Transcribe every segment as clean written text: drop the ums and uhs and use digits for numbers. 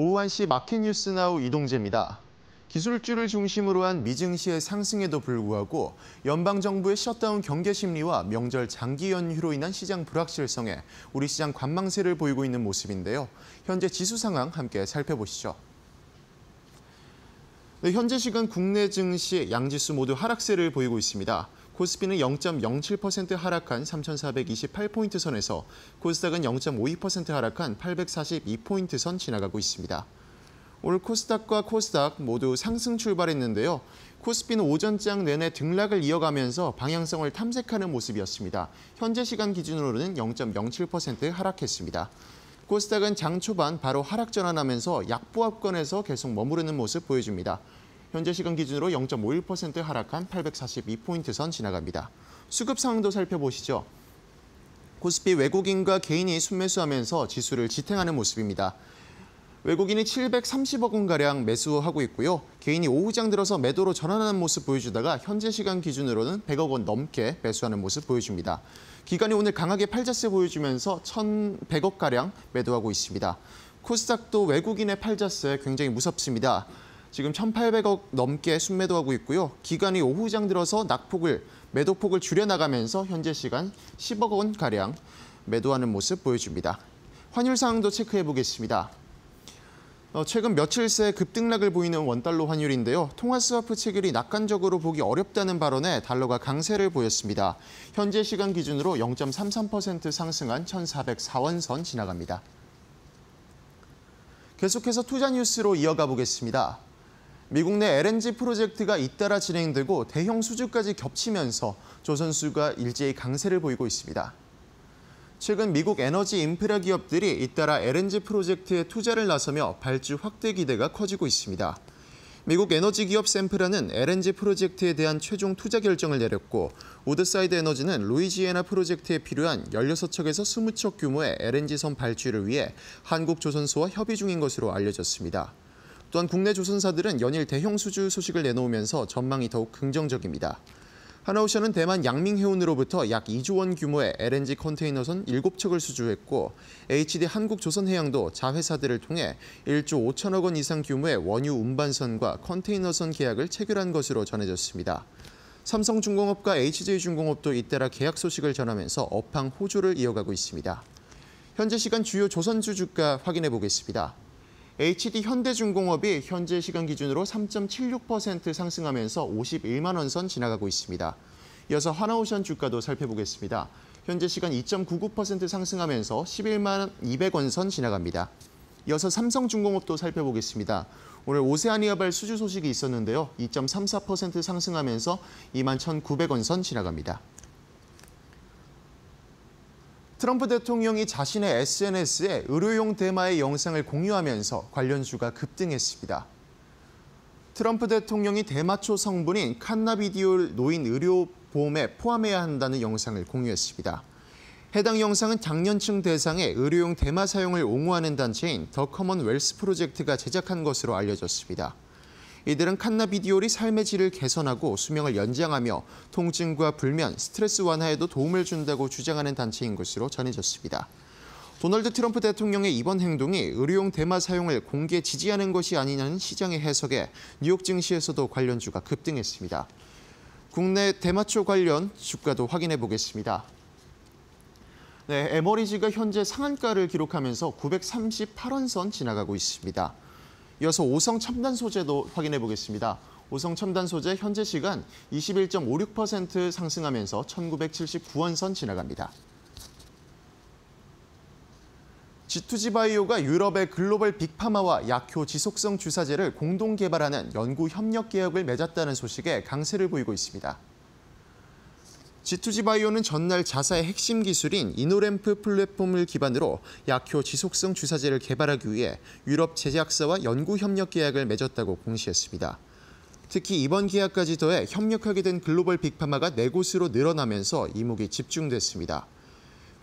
오후 1시 마켓뉴스나우 이동재입니다. 기술주를 중심으로 한 미증시의 상승에도 불구하고 연방정부의 셧다운 경계 심리와 명절 장기 연휴로 인한 시장 불확실성에 우리 시장 관망세를 보이고 있는 모습인데요. 현재 지수 상황 함께 살펴보시죠. 네, 현재 시간 국내 증시 양지수 모두 하락세를 보이고 있습니다. 코스피는 0.07% 하락한 3,428포인트 선에서 코스닥은 0.52% 하락한 842포인트 선 지나가고 있습니다. 오늘 코스닥과 코스닥 모두 상승 출발했는데요. 코스피는 오전장 내내 등락을 이어가면서 방향성을 탐색하는 모습이었습니다. 현재 시간 기준으로는 0.07% 하락했습니다. 코스닥은 장 초반 바로 하락 전환하면서 약보합권에서 계속 머무르는 모습 보여줍니다. 현재 시간 기준으로 0.51% 하락한 842포인트 선 지나갑니다. 수급 상황도 살펴보시죠. 코스피 외국인과 개인이 순매수하면서 지수를 지탱하는 모습입니다. 외국인이 730억 원가량 매수하고 있고요. 개인이 오후장 들어서 매도로 전환하는 모습 보여주다가 현재 시간 기준으로는 100억 원 넘게 매수하는 모습 보여줍니다. 기관이 오늘 강하게 팔자세 보여주면서 1,100억가량 매도하고 있습니다. 코스닥도 외국인의 팔자세 굉장히 무섭습니다. 지금 1,800억 넘게 순매도하고 있고요. 기관이 오후장 들어서 매도폭을 줄여나가면서 현재 시간 10억 원가량 매도하는 모습 보여줍니다. 환율 상황도 체크해 보겠습니다. 최근 며칠 새 급등락을 보이는 원달러 환율인데요. 통화스와프 체결이 낙관적으로 보기 어렵다는 발언에 달러가 강세를 보였습니다. 현재 시간 기준으로 0.33% 상승한 1,404원 선 지나갑니다. 계속해서 투자 뉴스로 이어가 보겠습니다. 미국 내 LNG 프로젝트가 잇따라 진행되고 대형 수주까지 겹치면서 조선수가 일제히 강세를 보이고 있습니다. 최근 미국 에너지 인프라 기업들이 잇따라 LNG 프로젝트에 투자를 나서며 발주 확대 기대가 커지고 있습니다. 미국 에너지 기업 샘프라는 LNG 프로젝트에 대한 최종 투자 결정을 내렸고 우드사이드 에너지는 루이지애나 프로젝트에 필요한 16척에서 20척 규모의 LNG선 발주를 위해 한국조선소와 협의 중인 것으로 알려졌습니다. 또한 국내 조선사들은 연일 대형 수주 소식을 내놓으면서 전망이 더욱 긍정적입니다. 하나오션은 대만 양밍해운으로부터 약 2조 원 규모의 LNG 컨테이너선 7척을 수주했고 HD 한국조선해양도 자회사들을 통해 1조 5천억 원 이상 규모의 원유 운반선과 컨테이너선 계약을 체결한 것으로 전해졌습니다. 삼성중공업과 HJ중공업도 잇따라 계약 소식을 전하면서 업황 호조를 이어가고 있습니다. 현재 시간 주요 조선주 주가 확인해 보겠습니다. HD 현대중공업이 현재 시간 기준으로 3.76% 상승하면서 51만 원 선 지나가고 있습니다. 이어서 하나오션 주가도 살펴보겠습니다. 현재 시간 2.99% 상승하면서 11만 200원 선 지나갑니다. 이어서 삼성중공업도 살펴보겠습니다. 오늘 오세아니아발 수주 소식이 있었는데요. 2.34% 상승하면서 2만 1,900원 선 지나갑니다. 트럼프 대통령이 자신의 SNS에 의료용 대마의 영상을 공유하면서 관련주가 급등했습니다. 트럼프 대통령이 대마초 성분인 칸나비디올 노인 의료보험에 포함해야 한다는 영상을 공유했습니다. 해당 영상은 장년층 대상의 의료용 대마 사용을 옹호하는 단체인 더 커먼웰스 프로젝트가 제작한 것으로 알려졌습니다. 이들은 칸나비디올이 삶의 질을 개선하고 수명을 연장하며 통증과 불면, 스트레스 완화에도 도움을 준다고 주장하는 단체인 것으로 전해졌습니다. 도널드 트럼프 대통령의 이번 행동이 의료용 대마 사용을 공개 지지하는 것이 아니냐는 시장의 해석에 뉴욕 증시에서도 관련주가 급등했습니다. 국내 대마초 관련 주가도 확인해 보겠습니다. 네, 에머리지가 현재 상한가를 기록하면서 938원 선 지나가고 있습니다. 이어서 오성 첨단 소재도 확인해 보겠습니다. 오성 첨단 소재 현재 시간 21.56% 상승하면서 1,979원 선 지나갑니다. G2G 바이오가 유럽의 글로벌 빅파마와 약효 지속성 주사제를 공동 개발하는 연구 협력 계약을 맺었다는 소식에 강세를 보이고 있습니다. G2G 바이오는 전날 자사의 핵심 기술인 이노램프 플랫폼을 기반으로 약효 지속성 주사제를 개발하기 위해 유럽 제약사와 연구 협력 계약을 맺었다고 공시했습니다. 특히 이번 계약까지 더해 협력하게 된 글로벌 빅파마가 4곳으로 늘어나면서 이목이 집중됐습니다.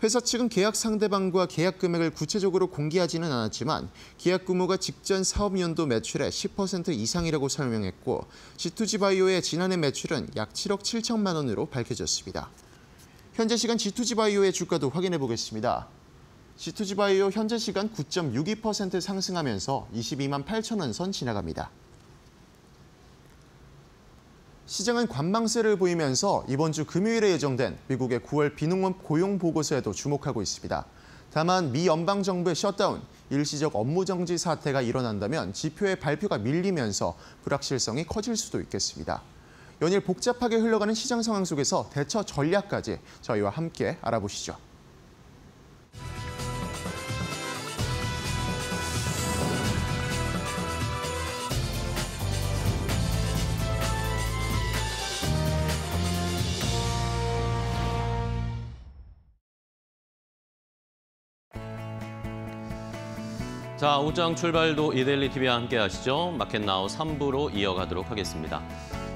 회사 측은 계약 상대방과 계약 금액을 구체적으로 공개하지는 않았지만 계약 규모가 직전 사업연도 매출의 10% 이상이라고 설명했고 G2G 바이오의 지난해 매출은 약 7억 7천만 원으로 밝혀졌습니다. 현재 시간 G2G 바이오의 주가도 확인해 보겠습니다. C2G바이오 현재 시간 9.62% 상승하면서 22만 8천 원 선 지나갑니다. 시장은 관망세를 보이면서 이번 주 금요일에 예정된 미국의 9월 비농업 고용 보고서에도 주목하고 있습니다. 다만 미 연방정부의 셧다운, 일시적 업무 정지 사태가 일어난다면 지표의 발표가 밀리면서 불확실성이 커질 수도 있겠습니다. 연일 복잡하게 흘러가는 시장 상황 속에서 대처 전략까지 저희와 함께 알아보시죠. 자, 오장 출발도 이데일리 TV와 함께 하시죠. 마켓나우 3부로 이어가도록 하겠습니다.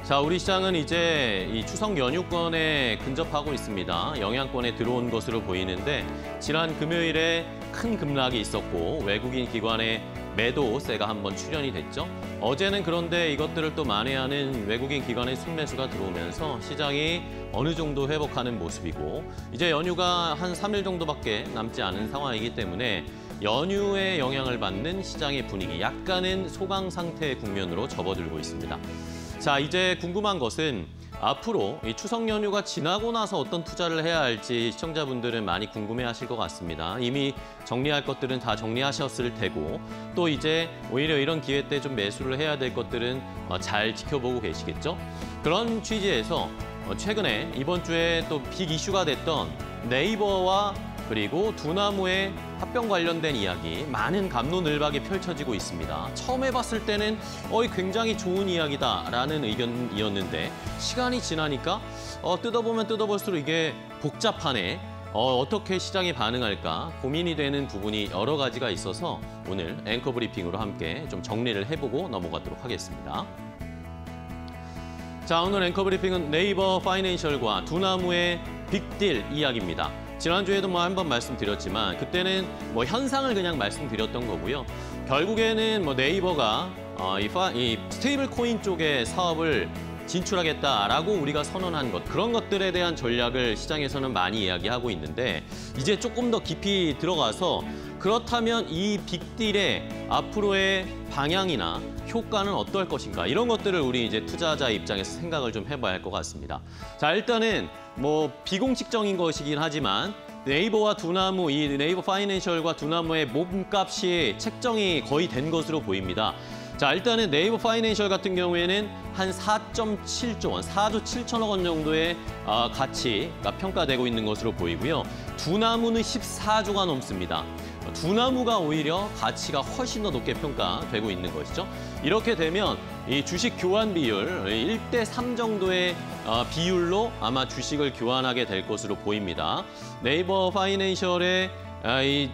자, 우리 시장은 이제 이 추석 연휴권에 근접하고 있습니다. 영향권에 들어온 것으로 보이는데 지난 금요일에 큰 급락이 있었고 외국인 기관의 매도세가 한번 출현이 됐죠. 어제는 그런데 이것들을 또 만회하는 외국인 기관의 순매수가 들어오면서 시장이 어느 정도 회복하는 모습이고 이제 연휴가 한 3일 정도밖에 남지 않은 상황이기 때문에 연휴에 영향을 받는 시장의 분위기, 약간은 소강 상태의 국면으로 접어들고 있습니다. 자, 이제 궁금한 것은 앞으로 이 추석 연휴가 지나고 나서 어떤 투자를 해야 할지 시청자분들은 많이 궁금해하실 것 같습니다. 이미 정리할 것들은 다 정리하셨을 테고 또 이제 오히려 이런 기회 때 좀 매수를 해야 될 것들은 잘 지켜보고 계시겠죠? 그런 취지에서 최근에 이번 주에 또 빅 이슈가 됐던 네이버와 그리고 두나무의 합병 관련된 이야기, 많은 갑론을박이 펼쳐지고 있습니다. 처음 해봤을 때는 굉장히 좋은 이야기다라는 의견이었는데 시간이 지나니까 뜯어보면 뜯어볼수록 이게 복잡하네. 어떻게 시장이 반응할까 고민이 되는 부분이 여러 가지가 있어서 오늘 앵커 브리핑으로 함께 좀 정리를 해보고 넘어가도록 하겠습니다. 자, 오늘 앵커 브리핑은 네이버 파이낸셜과 두나무의 빅딜 이야기입니다. 지난주에도 한번 말씀드렸지만 그때는 현상을 그냥 말씀드렸던 거고요. 결국에는 네이버가 이 스테이블 코인 쪽의 사업을 진출하겠다라고 우리가 선언한 것, 그런 것들에 대한 전략을 시장에서는 많이 이야기하고 있는데 이제 조금 더 깊이 들어가서 그렇다면 이 빅딜의 앞으로의 방향이나 효과는 어떨 것인가, 이런 것들을 우리 이제 투자자 입장에서 생각을 좀 해봐야 할 것 같습니다. 자, 일단은 비공식적인 것이긴 하지만 네이버와 두나무, 이 네이버 파이낸셜과 두나무의 몸값이 책정이 거의 된 것으로 보입니다. 자, 일단은 네이버 파이낸셜 같은 경우에는 한 4.7조 원, 4조 7천억 원 정도의 가치가 평가되고 있는 것으로 보이고요. 두나무는 14조가 넘습니다. 두나무가 오히려 가치가 훨씬 더 높게 평가되고 있는 것이죠. 이렇게 되면 이 주식 교환 비율 1대3 정도의 비율로 아마 주식을 교환하게 될 것으로 보입니다. 네이버 파이낸셜의 이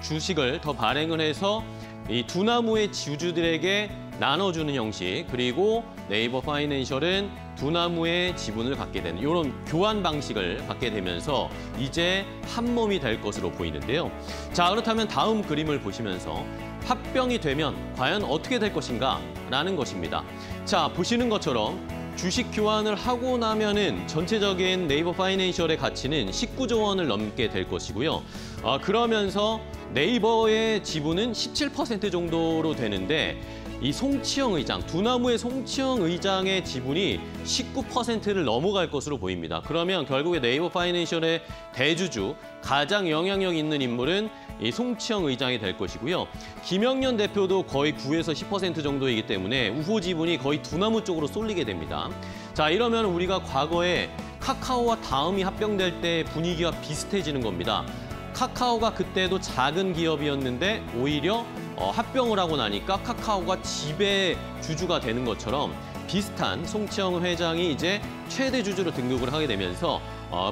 주식을 더 발행을 해서 이 두나무의 주주들에게 나눠주는 형식, 그리고 네이버 파이낸셜은 두나무의 지분을 갖게 되는 이런 교환 방식을 갖게 되면서 이제 한 몸이 될 것으로 보이는데요. 자, 그렇다면 다음 그림을 보시면서 합병이 되면 과연 어떻게 될 것인가 라는 것입니다. 자, 보시는 것처럼 주식 교환을 하고 나면은 전체적인 네이버 파이낸셜의 가치는 19조 원을 넘게 될 것이고요. 그러면서 네이버의 지분은 17% 정도로 되는데 이 송치영 의장, 두나무의 송치영 의장의 지분이 19%를 넘어갈 것으로 보입니다. 그러면 결국에 네이버 파이낸셜의 대주주, 가장 영향력 있는 인물은 이 송치영 의장이 될 것이고요. 김영년 대표도 거의 9에서 10% 정도이기 때문에 우호 지분이 거의 두나무 쪽으로 쏠리게 됩니다. 자, 이러면 우리가 과거에 카카오와 다음이 합병될 때 분위기와 비슷해지는 겁니다. 카카오가 그때도 작은 기업이었는데 오히려 합병을 하고 나니까 카카오가 지배 주주가 되는 것처럼 비슷한 송치영 회장이 이제 최대 주주로 등극을 하게 되면서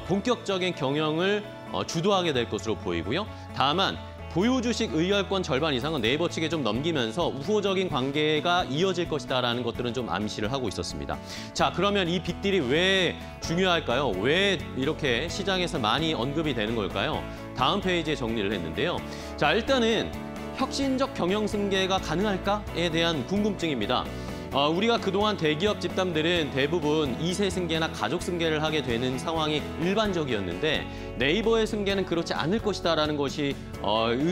본격적인 경영을 주도하게 될 것으로 보이고요. 다만 보유 주식 의결권 절반 이상은 네이버 측에 좀 넘기면서 우호적인 관계가 이어질 것이다라는 것들은 좀 암시를 하고 있었습니다. 자, 그러면 이 빅딜이 왜 중요할까요? 왜 이렇게 시장에서 많이 언급이 되는 걸까요? 다음 페이지에 정리를 했는데요. 자, 일단은 혁신적 경영 승계가 가능할까에 대한 궁금증입니다. 우리가 그동안 대기업 집단들은 대부분 2세 승계나 가족 승계를 하게 되는 상황이 일반적이었는데 네이버의 승계는 그렇지 않을 것이다라는 것이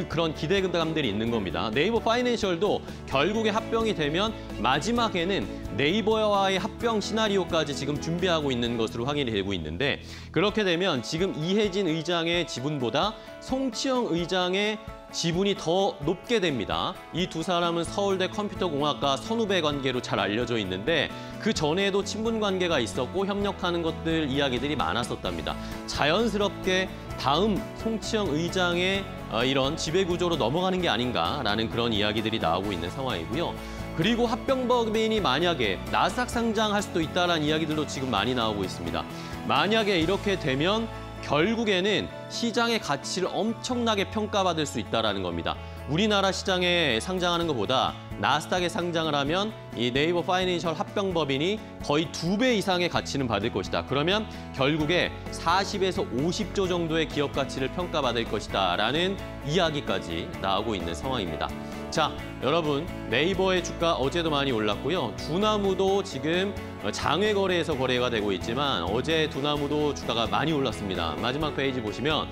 그런 기대감들이 있는 겁니다. 네이버 파이낸셜도 결국에 합병이 되면 마지막에는 네이버와의 합병 시나리오까지 지금 준비하고 있는 것으로 확인이 되고 있는데 그렇게 되면 지금 이혜진 의장의 지분보다 송치영 의장의 지분이 더 높게 됩니다. 이 두 사람은 서울대 컴퓨터공학과 선후배 관계로 잘 알려져 있는데 그 전에도 친분 관계가 있었고 협력하는 것들 이야기들이 많았었답니다. 자연스럽게 다음 송치영 의장의 이런 지배구조로 넘어가는 게 아닌가라는 그런 이야기들이 나오고 있는 상황이고요. 그리고 합병법인이 만약에 나스닥 상장할 수도 있다는 이야기들도 지금 많이 나오고 있습니다. 만약에 이렇게 되면 결국에는 시장의 가치를 엄청나게 평가받을 수 있다는 겁니다. 우리나라 시장에 상장하는 것보다 나스닥에 상장을 하면 이 네이버 파이낸셜 합병법인이 거의 2배 이상의 가치는 받을 것이다. 그러면 결국에 40에서 50조 정도의 기업 가치를 평가받을 것이다라는 이야기까지 나오고 있는 상황입니다. 자, 여러분 네이버의 주가 어제도 많이 올랐고요. 두나무도 지금 장외 거래에서 거래가 되고 있지만 어제 두나무도 주가가 많이 올랐습니다. 마지막 페이지 보시면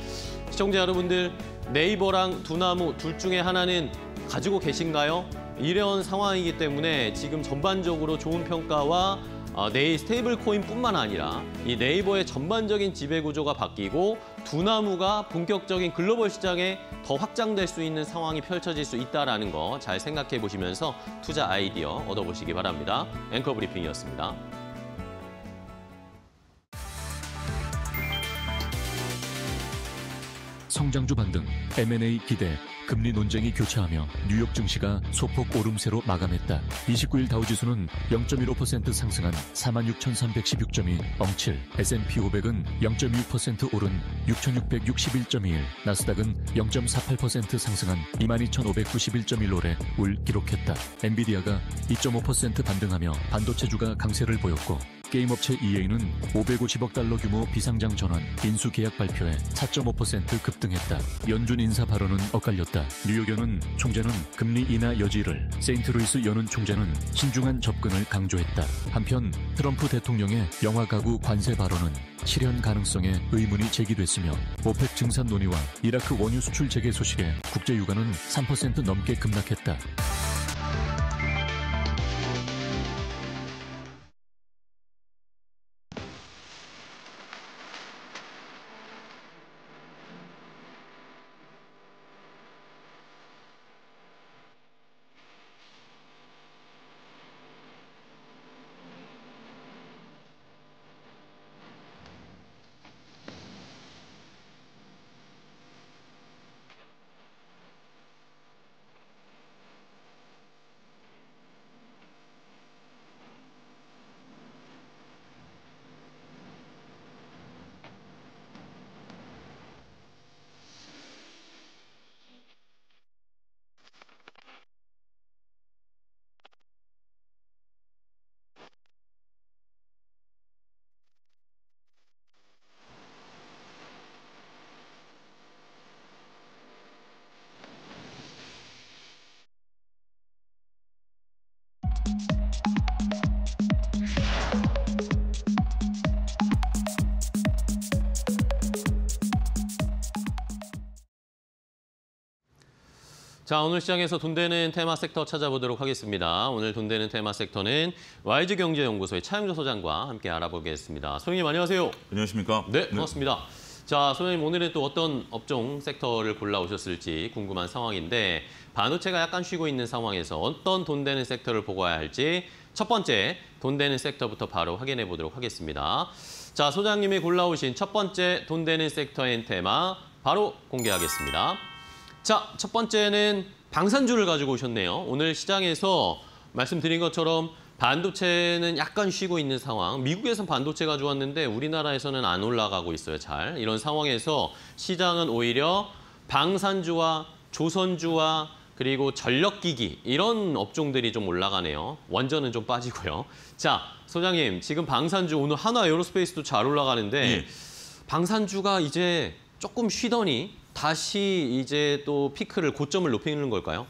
시청자 여러분들 네이버랑 두나무 둘 중에 하나는 가지고 계신가요? 이런 상황이기 때문에 지금 전반적으로 좋은 평가와 스테이블 코인뿐만 아니라 이 네이버의 전반적인 지배 구조가 바뀌고 두나무가 본격적인 글로벌 시장에 더 확장될 수 있는 상황이 펼쳐질 수 있다는 거 잘 생각해 보시면서 투자 아이디어 얻어보시기 바랍니다. 앵커 브리핑이었습니다. 성장주 반등, M&A 기대, 금리 논쟁이 교차하며 뉴욕 증시가 소폭 오름세로 마감했다. 29일 다우지수는 0.15% 상승한 46,316.2, 엉칠, S&P 500은 0.6% 오른 6,661.21, 나스닥은 0.48% 상승한 22,591.15래 울 기록했다. 엔비디아가 2.5% 반등하며 반도체주가 강세를 보였고 게임업체 EA는 550억 달러 규모 비상장 전환, 인수 계약 발표에 4.5% 급등했다. 연준 인사 발언은 엇갈렸다. 뉴욕연은 총재는 금리 인하 여지를, 세인트루이스 연은 총재는 신중한 접근을 강조했다. 한편 트럼프 대통령의 영화 가구 관세 발언은 실현 가능성에 의문이 제기됐으며 오펙 증산 논의와 이라크 원유 수출 재개 소식에 국제 유가는 3% 넘게 급락했다. 자, 오늘 시장에서 돈 되는 테마 섹터 찾아보도록 하겠습니다. 오늘 돈 되는 테마 섹터는 YG경제연구소의 차영조 소장과 함께 알아보겠습니다. 소장님 안녕하세요. 안녕하십니까? 네, 반갑습니다. 자, 소장님 오늘은 또 어떤 업종 섹터를 골라오셨을지 궁금한 상황인데 반도체가 약간 쉬고 있는 상황에서 어떤 돈 되는 섹터를 보고 와야 할지 첫 번째 돈 되는 섹터부터 바로 확인해 보도록 하겠습니다. 자, 소장님이 골라오신 첫 번째 돈 되는 섹터인 테마 바로 공개하겠습니다. 자, 첫 번째는 방산주를 가지고 오셨네요. 오늘 시장에서 말씀드린 것처럼 반도체는 약간 쉬고 있는 상황. 미국에서는 반도체가 좋았는데 우리나라에서는 안 올라가고 있어요, 잘. 이런 상황에서 시장은 오히려 방산주와 조선주와 그리고 전력기기 이런 업종들이 좀 올라가네요. 원전은 좀 빠지고요. 자, 소장님 지금 방산주 오늘 한화 에어로스페이스도 잘 올라가는데 방산주가 이제 조금 쉬더니 다시 이제 또 피크를 고점을 높이는 걸까요?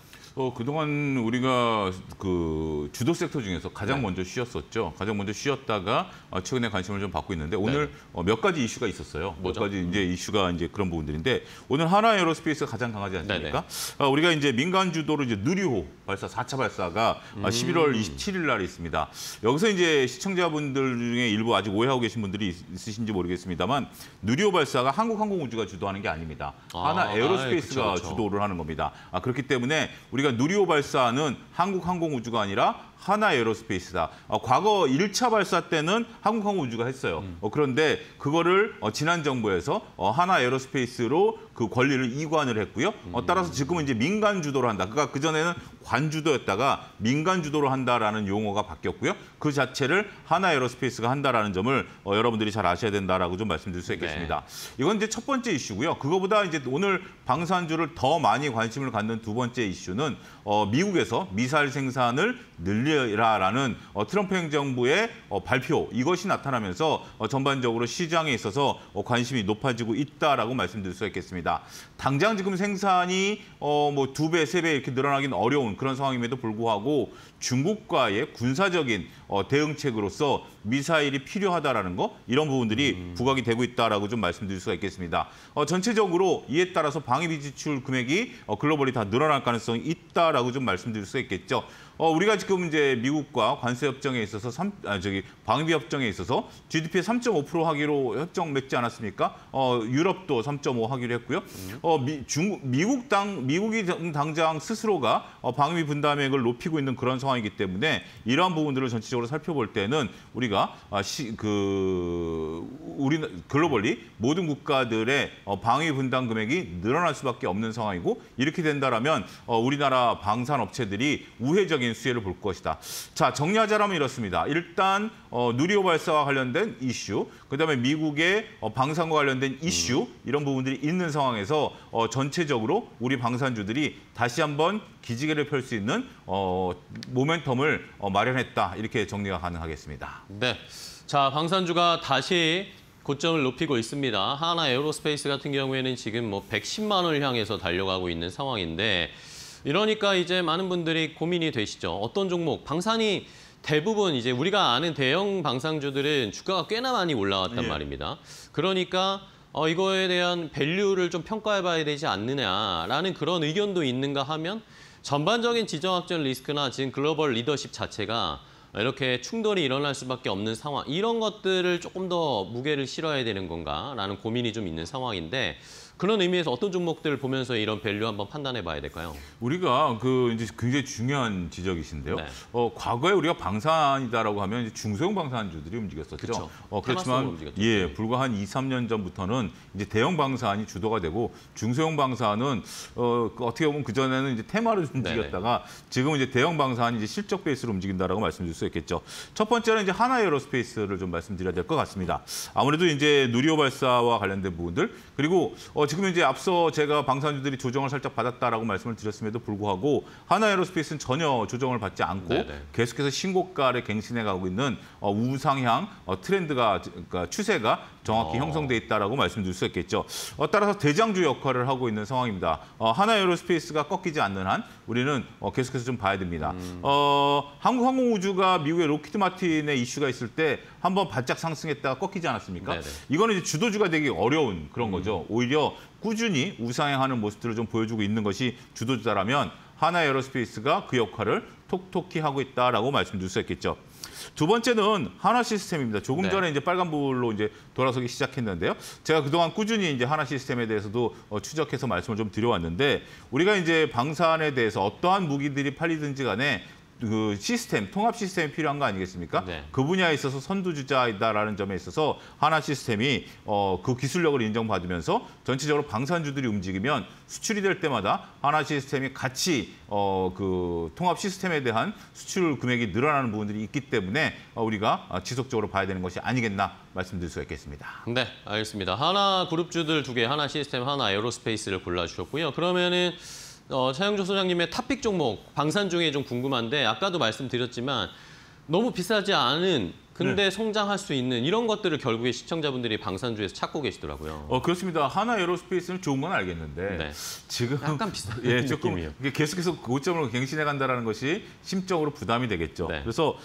그동안 우리가 그 주도 섹터 중에서 가장 네. 먼저 쉬었었죠. 가장 먼저 쉬었다가 최근에 관심을 좀 받고 있는데 오늘 몇 가지 이슈가 있었어요. 뭐죠? 몇 가지 이제 이슈가 이제 그런 부분들인데 오늘 하나 에어로스페이스가 가장 강하지 않습니까? 우리가 이제 민간 주도로 이제 누리호 발사 4차 발사가 11월 27일 날 있습니다. 여기서 이제 시청자분들 중에 일부 아직 오해하고 계신 분들이 있으신지 모르겠습니다만 누리호 발사가 한국항공우주가 주도하는 게 아닙니다. 하나 에어로스페이스가 그쵸. 주도를 하는 겁니다. 그렇기 때문에 우리가 누리호 발사는 한국항공우주가 아니라 하나 에어로스페이스다. 과거 1차 발사 때는 한국항공우주가 했어요. 그런데 그거를 지난 정부에서 하나 에어로스페이스로 그 권리를 이관을 했고요. 따라서 지금은 이제 민간 주도로 한다. 그러니까 그전에는 관주도였다가 민간 주도로 한다라는 용어가 바뀌었고요. 그 자체를 하나 에어로스페이스가 한다라는 점을 여러분들이 잘 아셔야 된다라고 좀 말씀드릴 수 있겠습니다. 이건 이제 첫 번째 이슈고요. 그거보다 이제 오늘 방산주를 더 많이 관심을 갖는 두 번째 이슈는 미국에서 미사일 생산을 늘리라라는 트럼프 행정부의 발표, 이것이 나타나면서 전반적으로 시장에 있어서 관심이 높아지고 있다라고 말씀드릴 수 있겠습니다. 당장 지금 생산이 뭐 2배, 3배 이렇게 늘어나긴 어려운 그런 상황임에도 불구하고 중국과의 군사적인 대응책으로서 미사일이 필요하다라는 거, 이런 부분들이 부각이 되고 있다라고 좀 말씀드릴 수가 있겠습니다. 전체적으로 이에 따라서 방위비 지출 금액이 글로벌이 다 늘어날 가능성이 있다라고 좀 말씀드릴 수 있겠죠. 우리가 지금 이제 미국과 관세 협정에 있어서 방위비 협정에 있어서 GDP의 3.5% 하기로 협정 맺지 않았습니까? 유럽도 3.5 하기로 했고요. 미국이 당장 스스로가 방위비 분담액을 높이고 있는 그런 상황이기 때문에 이러한 부분들을 전체적으로 살펴볼 때는 우리가 글로벌리 모든 국가들의 방위 분담 금액이 늘어날 수밖에 없는 상황이고, 이렇게 된다라면 우리나라 방산 업체들이 우회적인 수혜를 볼 것이다. 자, 정리하자면 이렇습니다. 일단 누리호 발사와 관련된 이슈, 그다음에 미국의 방산과 관련된 이슈, 이런 부분들이 있는 상황에서 전체적으로 우리 방산주들이 다시 한번 기지개를 펼 수 있는 모멘텀을 마련했다. 이렇게 정리가 가능하겠습니다. 네. 자, 방산주가 다시 고점을 높이고 있습니다. 하나 에어로스페이스 같은 경우에는 지금 뭐 110만 원을 향해서 달려가고 있는 상황인데, 이러니까 이제 많은 분들이 고민이 되시죠. 어떤 종목, 방산이 대부분 이제 우리가 아는 대형 방산주들은 주가가 꽤나 많이 올라왔단 말입니다. 그러니까 이거에 대한 밸류를 좀 평가해봐야 되지 않느냐라는 그런 의견도 있는가 하면, 전반적인 지정학적 리스크나 지금 글로벌 리더십 자체가 이렇게 충돌이 일어날 수밖에 없는 상황, 이런 것들을 조금 더 무게를 실어야 되는 건가라는 고민이 좀 있는 상황인데, 그런 의미에서 어떤 종목들을 보면서 이런 밸류 한번 판단해 봐야 될까요? 우리가 이제 굉장히 중요한 지적이신데요. 네. 과거에 우리가 방산이다라고 하면 이제 중소형 방산주들이 움직였었죠. 그렇죠. 그렇지만 움직였죠. 불과 한 2, 3년 전부터는 이제 대형 방산이 주도가 되고, 중소형 방산은 어떻게 보면 그전에는 이제 테마로 움직였다가 지금은 이제 대형 방산이 이제 실적 베이스로 움직인다라고 말씀드릴 수 있겠죠. 첫 번째는 이제 하나 에어로스페이스를 좀 말씀드려야 될 것 같습니다. 아무래도 이제 누리호 발사와 관련된 부분들, 그리고 지금 이제 앞서 제가 방산주들이 조정을 살짝 받았다라고 말씀을 드렸음에도 불구하고 하나 에어로스페이스는 전혀 조정을 받지 않고 계속해서 신고가를 갱신해 가고 있는 우상향 트렌드가, 그러니까 추세가 정확히 형성돼 있다라고 말씀드릴 수 있겠죠. 따라서 대장주 역할을 하고 있는 상황입니다. 하나 에어로스페이스가 꺾이지 않는 한 우리는 계속해서 좀 봐야 됩니다. 한국항공우주가 미국의 로키드 마틴의 이슈가 있을 때 한번 바짝 상승했다가 꺾이지 않았습니까? 이거는 이제 주도주가 되기 어려운 그런 거죠. 오히려 꾸준히 우상향하는 모습들을 좀 보여주고 있는 것이 주도주다라면 하나 에어로스페이스가 그 역할을 톡톡히 하고 있다라고 말씀드릴 수 있겠죠. 두 번째는 하나 시스템입니다. 조금 전에 이제 빨간불로 이제 돌아서기 시작했는데요. 제가 그동안 꾸준히 이제 하나 시스템에 대해서도 추적해서 말씀을 좀 드려왔는데, 우리가 이제 방산에 대해서 어떠한 무기들이 팔리든지 간에 그 시스템, 통합 시스템이 필요한 거 아니겠습니까? 그 분야에 있어서 선두주자이다라는 점에 있어서 하나 시스템이 그 기술력을 인정받으면서 전체적으로 방산주들이 움직이면 수출이 될 때마다 하나 시스템이 같이 그 통합 시스템에 대한 수출 금액이 늘어나는 부분들이 있기 때문에 우리가 지속적으로 봐야 되는 것이 아니겠나 말씀드릴 수가 있겠습니다. 네, 알겠습니다. 하나 그룹주들 2개, 하나 시스템, 하나 에어로스페이스를 골라주셨고요. 그러면은 차영조 소장님의 탑픽 종목, 방산 중에 좀 궁금한데, 아까도 말씀드렸지만 너무 비싸지 않은 근데 성장할 수 있는 이런 것들을 결국에 시청자분들이 방산주에서 찾고 계시더라고요. 그렇습니다. 하나 에어로스페이스는 좋은 건 알겠는데 네. 지금 약간 비슷한 조금 느낌이에요. 이게 계속해서 고점으로 갱신해 간다는 것이 심적으로 부담이 되겠죠. 네. 그래서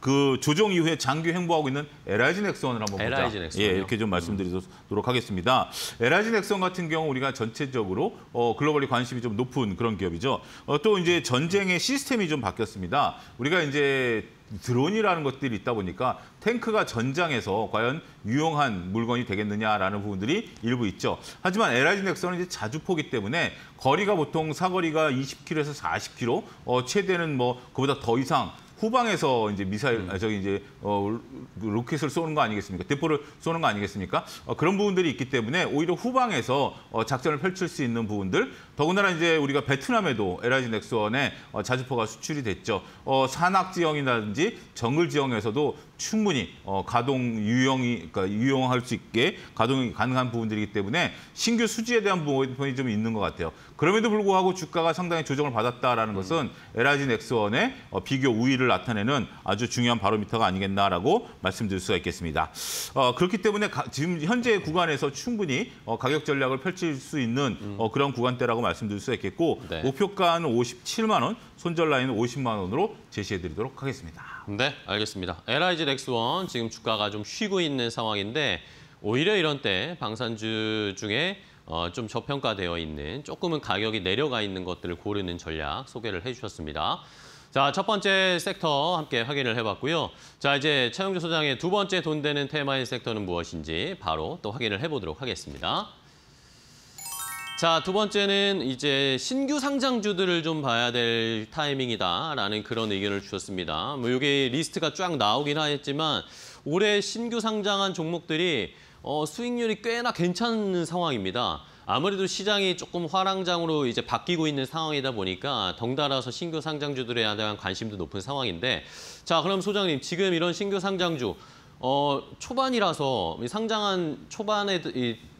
그 조정 이후에 장기 횡보하고 있는 LIG 넥슨을 한번 보자. LIG 넥슨이요? 이렇게 좀 말씀드리도록 하겠습니다. LIG 넥슨 같은 경우 우리가 전체적으로 글로벌리 관심이 좀 높은 그런 기업이죠. 또 이제 전쟁의 시스템이 좀 바뀌었습니다. 우리가 이제 드론이라는 것들이 있다 보니까 탱크가 전장에서 과연 유용한 물건이 되겠느냐라는 부분들이 일부 있죠. 하지만 LIG 넥슨은 이제 자주포기 때문에 거리가 보통 사거리가 20km에서 40km, 최대는 뭐 그보다 더 이상 후방에서 이제 미사일, 로켓을 쏘는 거 아니겠습니까? 대포를 쏘는 거 아니겠습니까? 그런 부분들이 있기 때문에 오히려 후방에서 작전을 펼칠 수 있는 부분들, 더군다나 이제 우리가 베트남에도 LIG 넥슨의 자주포가 수출이 됐죠. 산악 지형이라든지 정글 지형에서도 충분히 가동 유용할 수 있게 가동이 가능한 부분들이기 때문에 신규 수지에 대한 부분이 좀 있는 것 같아요. 그럼에도 불구하고 주가가 상당히 조정을 받았다라는 것은 LIG 넥슨의 비교 우위를 나타내는 아주 중요한 바로미터가 아니겠나라고 말씀드릴 수가 있겠습니다. 그렇기 때문에 지금 현재 구간에서 충분히 가격 전략을 펼칠 수 있는 그런 구간대라고 말씀드릴 수가 있겠고 네. 목표가는 57만 원, 손절 라인은 50만 원으로 제시해드리도록 하겠습니다. 네, 알겠습니다. LIG 넥슨 지금 주가가 좀 쉬고 있는 상황인데 오히려 이런 때 방산주 중에 좀 저평가되어 있는 조금은 가격이 내려가 있는 것들을 고르는 전략 소개를 해주셨습니다. 자, 첫 번째 섹터 함께 확인을 해봤고요. 자, 이제 차영주 소장의 두 번째 돈 되는 테마인 섹터는 무엇인지 바로 또 확인을 해보도록 하겠습니다. 자, 두 번째는 이제 신규 상장주들을 좀 봐야 될 타이밍이다라는 그런 의견을 주셨습니다. 뭐 이게 리스트가 쫙 나오긴 하겠지만 올해 신규 상장한 종목들이 수익률이 꽤나 괜찮은 상황입니다. 아무래도 시장이 조금 화랑장으로 이제 바뀌고 있는 상황이다 보니까 덩달아서 신규 상장주들에 대한 관심도 높은 상황인데, 자, 그럼 소장님 지금 이런 신규 상장주 초반이라서 상장한 초반에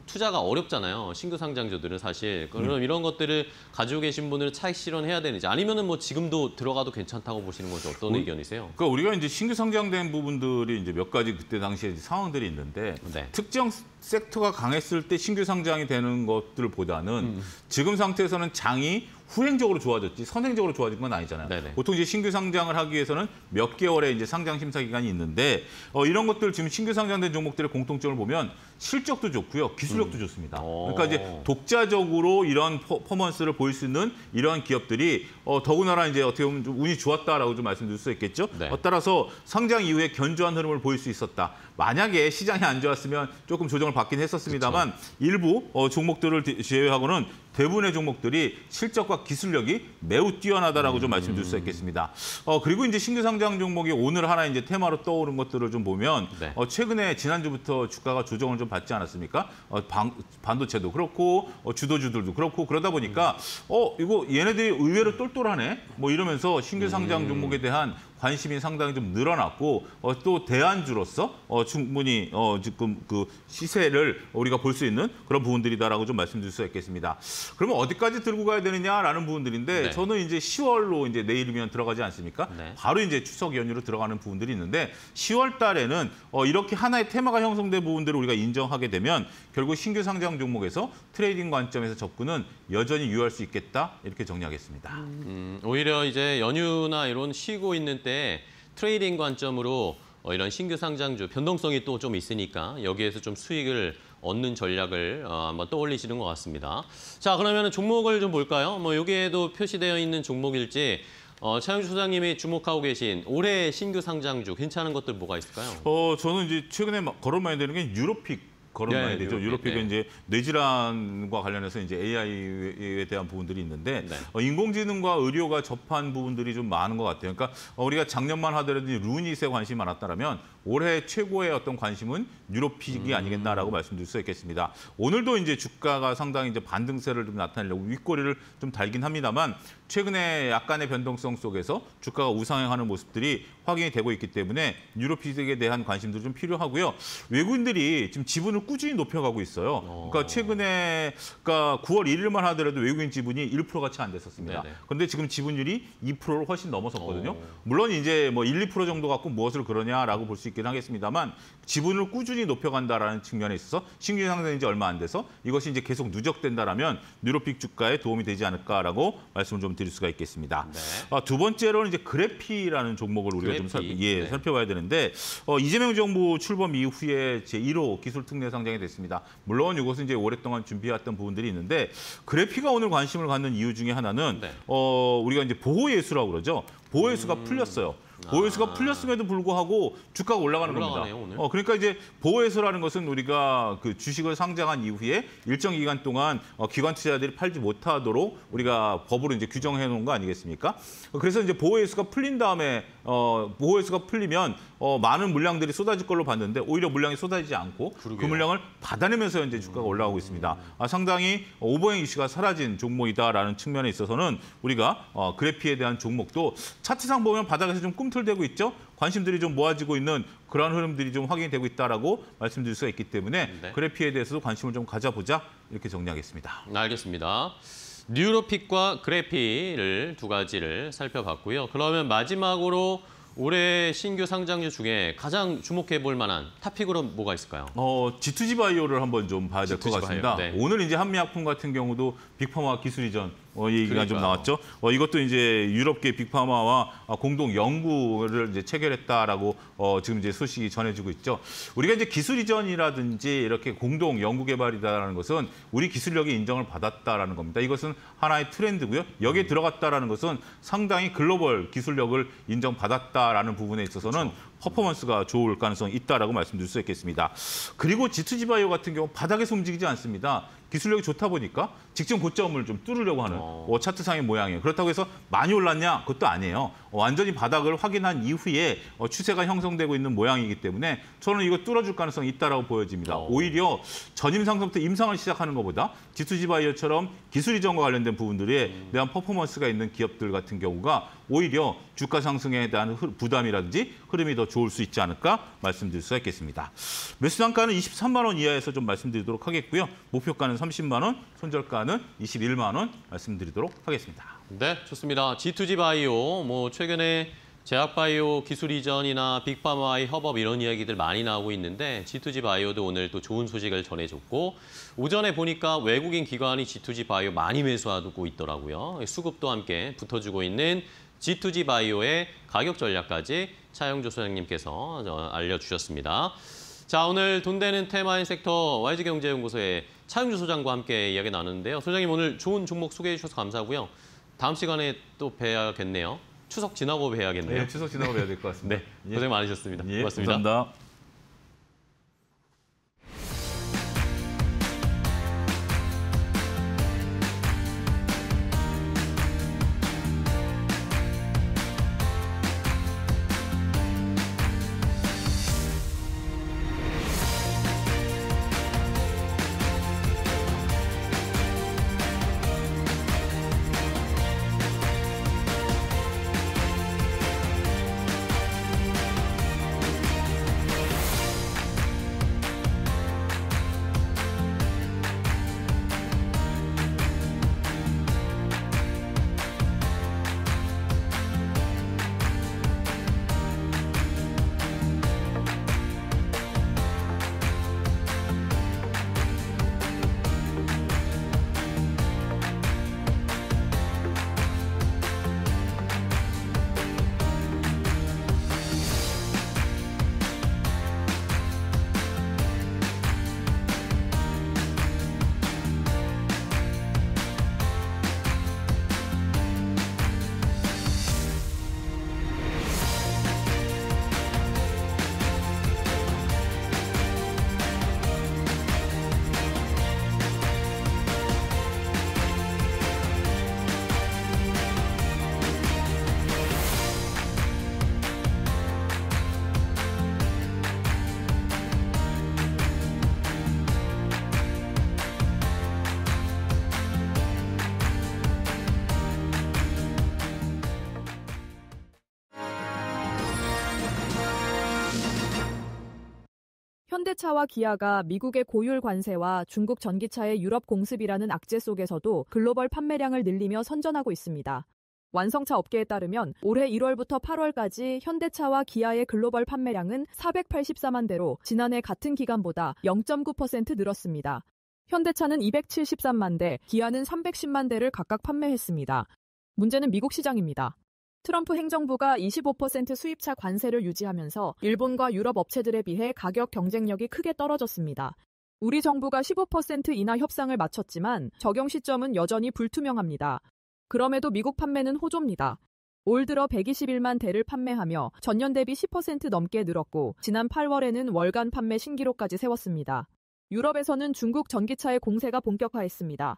투자가 어렵잖아요. 신규 상장주들은 사실. 그럼 이런 것들을 가지고 계신 분들은 차익 실현해야 되는지 아니면은 뭐 지금도 들어가도 괜찮다고 보시는 건지 어떤 의견이세요? 그러니까 우리가 이제 신규 상장된 부분들이 이제 몇 가지 그때 당시에 상황들이 있는데 네. 특정 섹터가 강했을 때 신규 상장이 되는 것들보다는 지금 상태에서는 장이 후행적으로 좋아졌지 선행적으로 좋아진 건 아니잖아요. 네네. 보통 이제 신규 상장을 하기 위해서는 몇 개월의 이제 상장 심사 기간이 있는데 이런 것들 지금 신규 상장된 종목들의 공통점을 보면 실적도 좋고요, 기술력도 좋습니다. 그러니까 이제 독자적으로 이런 퍼포먼스를 보일 수 있는 이러한 기업들이 더군다나 이제 어떻게 보면 좀 운이 좋았다라고 좀 말씀드릴 수 있겠죠. 네. 따라서 상장 이후에 견조한 흐름을 보일 수 있었다. 만약에 시장이 안 좋았으면 조금 조정을 받긴 했었습니다만 일부 종목들을 제외하고는 대부분의 종목들이 실적과 기술력이 매우 뛰어나다라고 좀 말씀드릴 수 있겠습니다. 그리고 이제 신규 상장 종목이 오늘 하나 이제 테마로 떠오른 것들을 좀 보면 네. 최근에 지난주부터 주가가 조정을 좀 받지 않았습니까? 반도체도 그렇고 주도주들도 그렇고 그러다 보니까 이거 얘네들이 의외로 똘똘하네. 뭐 이러면서 신규 상장 종목에 대한 관심이 상당히 좀 늘어났고 또 대안주로서 충분히 지금 그 시세를 우리가 볼 수 있는 그런 부분들이다라고 좀 말씀드릴 수 있겠습니다. 그러면 어디까지 들고 가야 되느냐라는 부분들인데 네. 저는 이제 10월로 이제 내일이면 들어가지 않습니까? 네. 바로 이제 추석 연휴로 들어가는 부분들이 있는데 10월 달에는 이렇게 하나의 테마가 형성된 부분들을 우리가 인정하게 되면 결국 신규 상장 종목에서 트레이딩 관점에서 접근은 여전히 유효할 수 있겠다 이렇게 정리하겠습니다. 오히려 이제 연휴나 이런 쉬고 있는 때 트레이딩 관점으로 이런 신규 상장주 변동성이 또 좀 있으니까 여기에서 좀 수익을 얻는 전략을 한번 떠올리시는 것 같습니다. 자, 그러면 종목을 좀 볼까요? 뭐 여기에도 표시되어 있는 종목일지 차영주 소장님이 주목하고 계신 올해 신규 상장주 괜찮은 것들 뭐가 있을까요? 저는 이제 최근에 거론 많이 되는 게 유로픽. 거론많이 되죠. 유로픽은 이제 뇌질환과 관련해서 이제 AI에 대한 부분들이 있는데 인공지능과 의료가 접한 부분들이 좀 많은 것 같아요. 그러니까 우리가 작년만 하더라도 루닛에 관심이 많았다면 올해 최고의 어떤 관심은 유로픽이 아니겠나라고 말씀드릴 수 있겠습니다. 오늘도 이제 주가가 상당히 이제 반등세를 좀 나타내려고 윗꼬리를 좀 달긴 합니다만 최근에 약간의 변동성 속에서 주가가 우상향하는 모습들이 확인이 되고 있기 때문에 뉴로픽에 대한 관심도 좀 필요하고요. 외국인들이 지금 지분을 꾸준히 높여가고 있어요. 그러니까 최근에 그러니까 9월 1일만 하더라도 외국인 지분이 1%가 채 안 됐었습니다. 네네. 그런데 지금 지분율이 2%를 훨씬 넘어섰거든요. 물론 이제 뭐 1, 2% 정도 갖고 무엇을 그러냐라고 볼 수 있긴 하겠습니다만 지분을 꾸준히 높여간다라는 측면에 있어서 신규 상장된 지 얼마 안 돼서 이것이 이제 계속 누적된다라면 뉴로픽 주가에 도움이 되지 않을까라고 말씀을 좀 드릴 수가 있겠습니다. 네. 두 번째로는 이제 그래피라는 종목을 우리가 좀 네. 살펴봐야 되는데 이재명 정부 출범 이후에 제1호 기술 특례 상장이 됐습니다. 물론 이것은 이제 오랫동안 준비해왔던 부분들이 있는데 그래피가 오늘 관심을 갖는 이유 중에 하나는 네. 우리가 이제 보호예수라고 그러죠. 보호예수가 풀렸어요. 보호예수가 풀렸음에도 불구하고 주가가 올라가는 겁니다. 오늘. 그러니까 이제 보호예수라는 것은 우리가 그 주식을 상장한 이후에 일정 기간 동안 기관 투자자들이 팔지 못하도록 우리가 법으로 이제 규정해 놓은 거 아니겠습니까? 그래서 이제 보호예수가 풀린 다음에 보호예수가 풀리면 많은 물량들이 쏟아질 걸로 봤는데 오히려 물량이 쏟아지지 않고 그러게요. 그 물량을 받아내면서 현재 주가가 올라가고 있습니다. 상당히 오버행 이슈가 사라진 종목이다라는 측면에 있어서는 우리가 그래피에 대한 종목도 차트상 보면 바닥에서 좀 꿈틀대고 있죠. 관심들이 좀 모아지고 있는 그런 흐름들이 좀 확인이 되고 있다라고 말씀드릴 수가 있기 때문에 네. 그래피에 대해서도 관심을 좀 가져보자 이렇게 정리하겠습니다. 알겠습니다. 뉴로픽과 그래피를 두 가지를 살펴봤고요. 그러면 마지막으로 올해 신규 상장주 중에 가장 주목해 볼 만한 탑픽으로 뭐가 있을까요? G2G 바이오를 한번 좀 봐야 될 것 G2G 같습니다. 바이오, 네. 오늘 이제 한미약품 같은 경우도 빅파마 기술 이전 얘기가 좀 그러니까요. 나왔죠. 이것도 이제 유럽계 빅파마와 공동 연구를 이제 체결했다라고 지금 이제 소식이 전해지고 있죠. 우리가 이제 기술 이전이라든지 이렇게 공동 연구 개발이다라는 것은 우리 기술력이 인정을 받았다라는 겁니다. 이것은 하나의 트렌드고요. 여기에 들어갔다라는 것은 상당히 글로벌 기술력을 인정받았다라는 부분에 있어서는 퍼포먼스가 좋을 가능성이 있다라고 말씀드릴 수 있겠습니다. 그리고 G2G 바이오 같은 경우 바닥에서 움직이지 않습니다. 기술력이 좋다 보니까 직전 고점을 좀 뚫으려고 하는 차트상의 모양이에요. 그렇다고 해서 많이 올랐냐? 그것도 아니에요. 완전히 바닥을 확인한 이후에 추세가 형성되고 있는 모양이기 때문에 저는 이거 뚫어줄 가능성이 있다라고 보여집니다. 오히려 전임 상승부터 임상을 시작하는 것보다 G2G 바이오처럼 기술 이전과 관련된 부분들에 대한 퍼포먼스가 있는 기업들 같은 경우가 오히려 주가 상승에 대한 부담이라든지 흐름이 더 좋을 수 있지 않을까 말씀드릴 수가 있겠습니다. 매수 단가는 23만 원 이하에서 좀 말씀드리도록 하겠고요. 목표가는 30만 원, 손절가는 21만 원 말씀드리도록 하겠습니다. 네, 좋습니다. G2G 바이오, 뭐 최근에 제약바이오 기술 이전이나 빅파마와의 협업 이런 이야기들 많이 나오고 있는데 G2G 바이오도 오늘 또 좋은 소식을 전해줬고 오전에 보니까 외국인 기관이 G2G 바이오 많이 매수하고 있더라고요. 수급도 함께 붙어주고 있는 G2G 바이오의 가격 전략까지 차영조 소장님께서 알려주셨습니다. 자, 오늘 돈 되는 테마인 섹터 YG경제연구소의 차영주 소장과 함께 이야기 나누는데요. 소장님 오늘 좋은 종목 소개해 주셔서 감사하고요. 다음 시간에 또 뵈야겠네요. 추석 지나고 뵈야겠네요. 네, 추석 지나고 뵈야 될 것 같습니다. 네, 고생 많으셨습니다. 예, 고맙습니다. 감사합니다. 현대차와 기아가 미국의 고율 관세와 중국 전기차의 유럽 공습이라는 악재 속에서도 글로벌 판매량을 늘리며 선전하고 있습니다. 완성차 업계에 따르면 올해 1월부터 8월까지 현대차와 기아의 글로벌 판매량은 484만 대로 지난해 같은 기간보다 0.9% 늘었습니다. 현대차는 273만 대, 기아는 310만 대를 각각 판매했습니다. 문제는 미국 시장입니다. 트럼프 행정부가 25% 수입차 관세를 유지하면서 일본과 유럽 업체들에 비해 가격 경쟁력이 크게 떨어졌습니다. 우리 정부가 15% 인하 협상을 마쳤지만 적용 시점은 여전히 불투명합니다. 그럼에도 미국 판매는 호조입니다. 올 들어 121만 대를 판매하며 전년 대비 10% 넘게 늘었고 지난 8월에는 월간 판매 신기록까지 세웠습니다. 유럽에서는 중국 전기차의 공세가 본격화했습니다.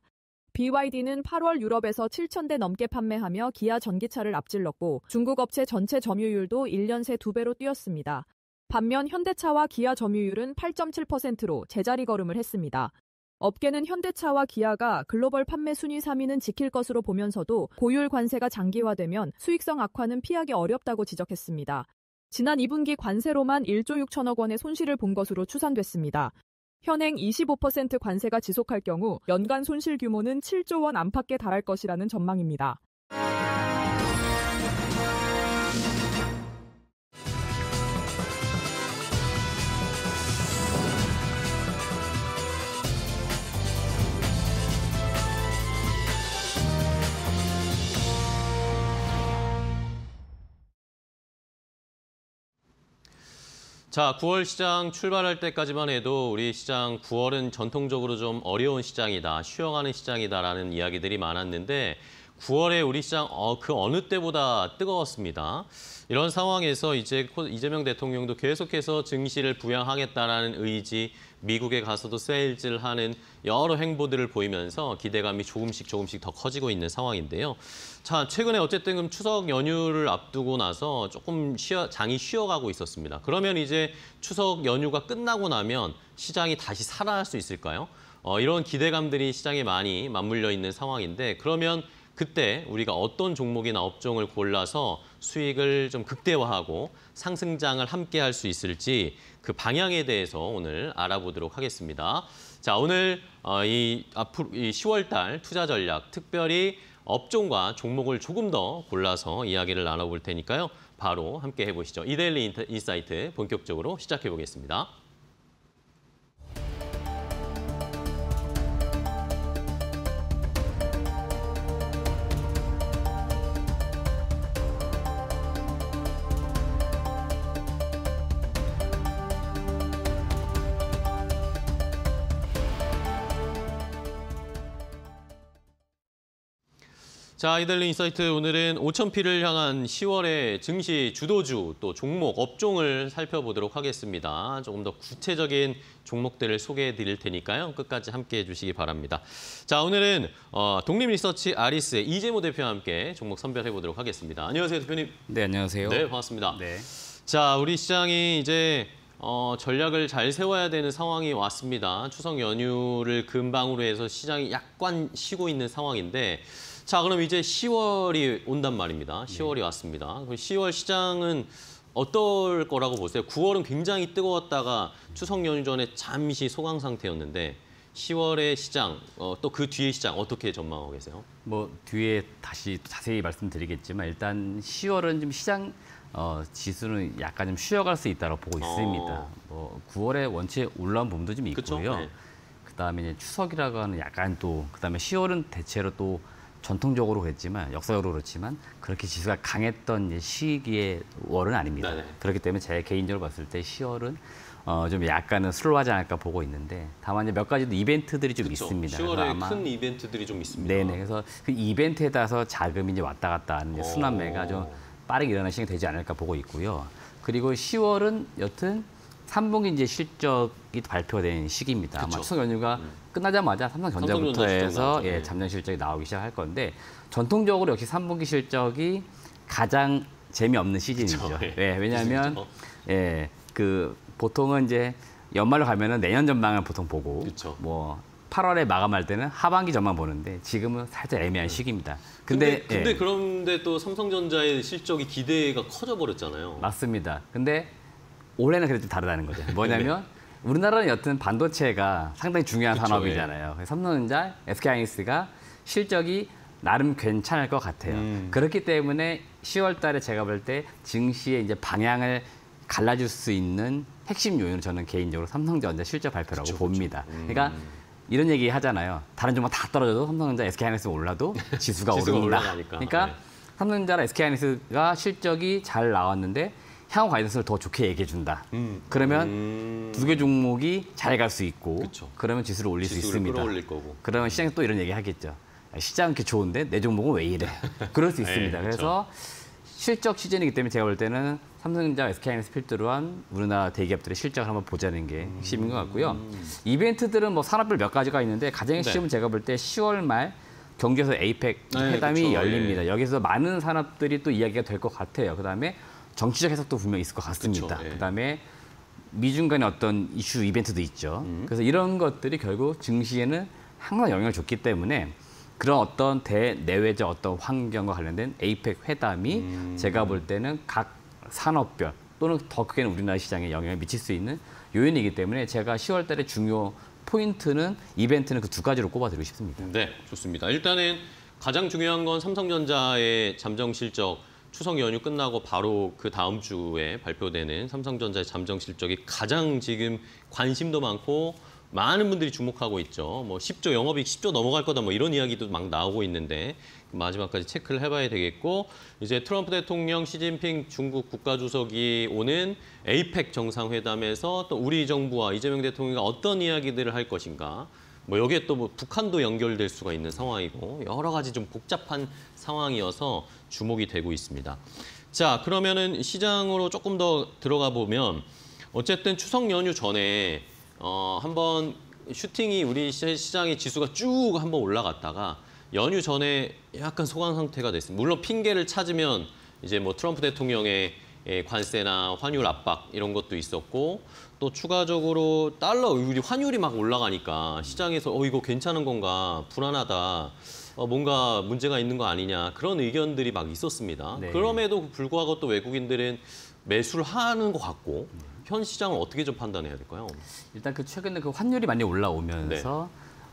BYD는 8월 유럽에서 7,000대 넘게 판매하며 기아 전기차를 앞질렀고 중국 업체 전체 점유율도 1년 새 2배로 뛰었습니다. 반면 현대차와 기아 점유율은 8.7%로 제자리 걸음을 했습니다. 업계는 현대차와 기아가 글로벌 판매 순위 3위는 지킬 것으로 보면서도 고율 관세가 장기화되면 수익성 악화는 피하기 어렵다고 지적했습니다. 지난 2분기 관세로만 1조 6천억 원의 손실을 본 것으로 추산됐습니다. 현행 25% 관세가 지속할 경우 연간 손실 규모는 7조 원 안팎에 달할 것이라는 전망입니다. 자, 9월 시장 출발할 때까지만 해도 우리 시장 9월은 전통적으로 좀 어려운 시장이다, 쉬어가는 시장이다라는 이야기들이 많았는데 9월에 우리 시장 그 어느 때보다 뜨거웠습니다. 이런 상황에서 이제 이재명 대통령도 계속해서 증시를 부양하겠다라는 의지, 미국에 가서도 세일즈를 하는 여러 행보들을 보이면서 기대감이 조금씩 더 커지고 있는 상황인데요. 자, 최근에 어쨌든 추석 연휴를 앞두고 나서 조금 장이 쉬어가고 있었습니다. 그러면 이제 추석 연휴가 끝나고 나면 시장이 다시 살아날 수 있을까요? 이런 기대감들이 시장에 많이 맞물려 있는 상황인데 그러면 그때 우리가 어떤 종목이나 업종을 골라서 수익을 좀 극대화하고 상승장을 함께 할 수 있을지 그 방향에 대해서 오늘 알아보도록 하겠습니다. 자, 오늘 앞으로 10월 달 투자 전략, 특별히 업종과 종목을 조금 더 골라서 이야기를 나눠볼 테니까요. 바로 함께 해보시죠. 이데일리 인사이트 본격적으로 시작해 보겠습니다. 자, 이데일리 인사이트 오늘은 5,000피를 향한 10월의 증시 주도주 또 종목, 업종을 살펴보도록 하겠습니다. 조금 더 구체적인 종목들을 소개해 드릴 테니까요. 끝까지 함께해 주시기 바랍니다. 자, 오늘은 독립리서치 아리스의 이재모 대표와 함께 종목 선별해 보도록 하겠습니다. 안녕하세요, 대표님. 네, 안녕하세요. 네, 반갑습니다. 네. 자, 우리 시장이 이제 전략을 잘 세워야 되는 상황이 왔습니다. 추석 연휴를 근방으로 해서 시장이 약간 쉬고 있는 상황인데 자, 그럼 이제 10월이 온단 말입니다. 10월이 왔습니다. 그럼 10월 시장은 어떨 거라고 보세요? 9월은 굉장히 뜨거웠다가 추석 연휴 전에 잠시 소강 상태였는데 10월의 시장, 또 그 뒤의 시장 어떻게 전망하고 계세요? 뭐 뒤에 다시 자세히 말씀드리겠지만 일단 10월은 좀 시장 지수는 약간 좀 쉬어갈 수 있다고 보고 있습니다. 뭐 9월에 원체 올라온 부분도 좀 있고요. 네. 그다음에 이제 추석이라고 하는 약간 또 그다음에 10월은 대체로 또 전통적으로 그랬지만 역사적으로 그렇지만 그렇게 지수가 강했던 이제 시기의 월은 아닙니다. 네네. 그렇기 때문에 제 개인적으로 봤을 때 10월은 좀 약간은 슬로우하지 않을까 보고 있는데 다만 이제 몇 가지 이벤트들이 좀 그렇죠. 있습니다. 10월에 큰 이벤트들이 좀 있습니다. 네네. 그래서 그 이벤트에 따라서 자금이 이제 왔다 갔다 하는 순환매가 좀 빠르게 일어나는 시간이 되지 않을까 보고 있고요. 그리고 10월은 여튼 3분기 이제 실적이 발표된 시기입니다. 그쵸. 아마 추석 연휴가 끝나자마자 삼성전자부터 삼성전자 해서 실적 잠정 실적이 나오기 시작할 건데 전통적으로 역시 3분기 실적이 가장 재미없는 시즌이죠. 그쵸, 예. 네, 왜냐하면 그렇죠. 그 보통은 이제 연말로 가면은 내년 전망을 보통 보고 그쵸. 뭐 8월에 마감할 때는 하반기 전망 보는데 지금은 살짝 애매한 시기입니다. 근데 예, 그런데 또 삼성전자의 실적이 기대가 커져 버렸잖아요. 맞습니다. 근데 올해는 그래도 좀 다르다는 거죠. 뭐냐면 우리나라는 여튼 반도체가 상당히 중요한 그쵸, 산업이잖아요. 삼성전자, SK하이닉스가 실적이 나름 괜찮을 것 같아요. 그렇기 때문에 10월 달에 제가 볼 때 증시의 이제 방향을 갈라줄 수 있는 핵심 요인은 저는 개인적으로 삼성전자 실적 발표라고 봅니다. 그러니까 이런 얘기 하잖아요. 다른 종목 다 떨어져도 삼성전자, SK하이닉스 올라도 지수가 오른다. 올라가니까. 그러니까 네. 삼성전자나 SK하이닉스가 실적이 잘 나왔는데 향후 가이던스를 더 좋게 얘기해 준다. 그러면 두 개 종목이 잘 갈 수 있고 그쵸. 그러면 지수를 올릴 수 지수를 있습니다. 끌어올릴 거고. 그러면 시장이 또 이런 얘기 하겠죠. 시장 이렇게 좋은데 내 종목은 왜 이래? 그럴 수 있습니다. 그쵸. 그래서 실적 시즌이기 때문에 제가 볼 때는 삼성전자, SK하이닉스 필두로 한 우리나라 대기업들의 실적을 한번 보자는 게 핵심인 것 같고요. 이벤트들은 뭐 산업별 몇 가지가 있는데 가장 핵심은 제가 볼 때 10월 말 경기에서 에이펙 회담이 그쵸. 열립니다. 여기서 많은 산업들이 또 이야기가 될 것 같아요. 그다음에 정치적 해석도 분명히 있을 것 같습니다. 그쵸. 그다음에 미중 간의 어떤 이슈 이벤트도 있죠. 그래서 이런 것들이 결국 증시에는 항상 영향을 줬기 때문에 그런 어떤 대내외적 어떤 환경과 관련된 에이펙 회담이 제가 볼 때는 각 산업별 또는 더 크게는 우리나라 시장에 영향을 미칠 수 있는 요인이기 때문에 제가 10월 달에 중요 포인트는 이벤트는 그 두 가지로 꼽아드리고 싶습니다. 네, 좋습니다. 일단은 가장 중요한 건 삼성전자의 잠정 실적 추석 연휴 끝나고 바로 그 다음 주에 발표되는 삼성전자의 잠정 실적이 가장 지금 관심도 많고 많은 분들이 주목하고 있죠. 뭐 10조 영업이익 10조 넘어갈 거다 뭐 이런 이야기도 막 나오고 있는데 마지막까지 체크를 해봐야 되겠고 이제 트럼프 대통령, 시진핑 중국 국가주석이 오는 에이펙 정상회담에서 또 우리 정부와 이재명 대통령이 어떤 이야기들을 할 것인가. 뭐 여기에 또 뭐 북한도 연결될 수가 있는 상황이고 여러 가지 좀 복잡한 상황이어서 주목이 되고 있습니다. 자, 그러면은 시장으로 조금 더 들어가 보면 어쨌든 추석 연휴 전에 한번 슈팅이 우리 시장의 지수가 쭉 한번 올라갔다가 연휴 전에 약간 소강 상태가 됐습니다. 물론 핑계를 찾으면 이제 뭐 트럼프 대통령의 관세나 환율 압박 이런 것도 있었고 또 추가적으로 달러 우리 환율이 막 올라가니까 시장에서 이거 괜찮은 건가 불안하다. 뭔가 문제가 있는 거 아니냐 그런 의견들이 막 있었습니다. 네. 그럼에도 불구하고 또 외국인들은 매수를 하는 것 같고 현 시장을 어떻게 좀 판단해야 될까요? 일단 그 최근에 그 환율이 많이 올라오면서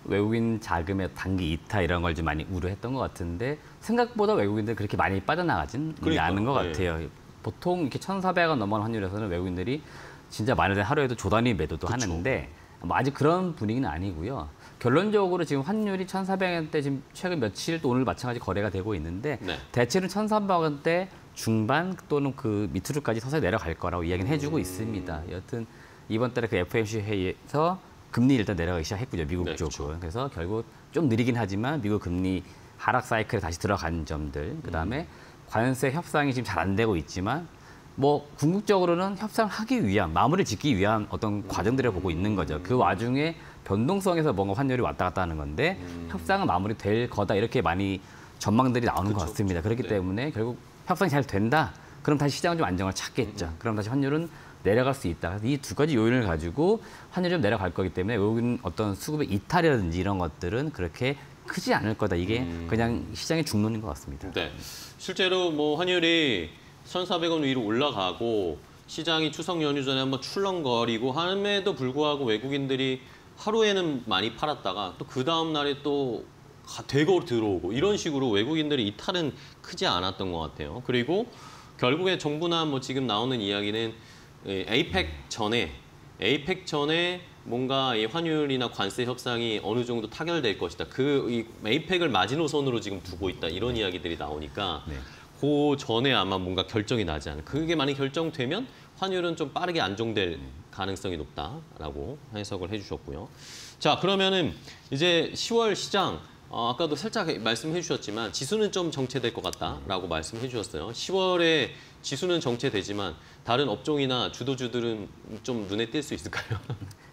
외국인 자금의 단기 이탈 이런 걸 좀 많이 우려했던 것 같은데 생각보다 외국인들 그렇게 많이 빠져나가진 않은 것 같아요. 보통 이렇게 1,400원 넘어가는 환율에서는 외국인들이 진짜 많이 하루에도 조단위 매도도 하는데 뭐 아직 그런 분위기는 아니고요. 결론적으로 지금 환율이 1,400원대 지금 최근 며칠 또 오늘 마찬가지 거래가 되고 있는데 대체로 1,300원대 중반 또는 그 밑으로까지 서서히 내려갈 거라고 이야기는 해주고 있습니다. 여튼 이번 달에 그 FOMC 회의에서 금리 일단 내려가기 시작했고요. 미국 쪽은. 그렇죠. 그래서 결국 좀 느리긴 하지만 미국 금리 하락 사이클에 다시 들어간 점들. 그다음에 관세 협상이 지금 잘 안 되고 있지만 뭐 궁극적으로는 협상하기 위한 마무리를 짓기 위한 어떤 과정들을 보고 있는 거죠. 그 와중에 변동성에서 뭔가 환율이 왔다 갔다 하는 건데 협상은 마무리될 거다 이렇게 많이 전망들이 나오는 것 같습니다. 그렇기 때문에 결국 협상이 잘 된다. 그럼 다시 시장은 좀 안정을 찾겠죠. 그럼 다시 환율은 내려갈 수 있다. 이 두 가지 요인을 가지고 환율이 좀 내려갈 거기 때문에 외국인 어떤 수급의 이탈이라든지 이런 것들은 그렇게 크지 않을 거다. 이게 그냥 시장의 중론인 것 같습니다. 네, 실제로 뭐 환율이 1,400원 위로 올라가고 시장이 추석 연휴 전에 한번 출렁거리고 함에도 불구하고 외국인들이 하루에는 많이 팔았다가 또 그 다음 날에 또 대거 들어오고 이런 식으로 외국인들의 이탈은 크지 않았던 것 같아요. 그리고 결국에 정부나 뭐 지금 나오는 이야기는 에이펙 전에 뭔가 이 환율이나 관세 협상이 어느 정도 타결될 것이다. 이 에이펙을 마지노선으로 지금 두고 있다. 이런 이야기들이 나오니까 그 전에 아마 뭔가 결정이 나지 않을까. 그게 많이 결정되면 환율은 좀 빠르게 안정될 가능성이 높다라고 해석을 해주셨고요. 자, 그러면은 이제 10월 시장 아까도 살짝 말씀해 주셨지만 지수는 좀 정체될 것 같다라고 말씀해 주셨어요. 10월에 지수는 정체되지만 다른 업종이나 주도주들은 좀 눈에 띌 수 있을까요?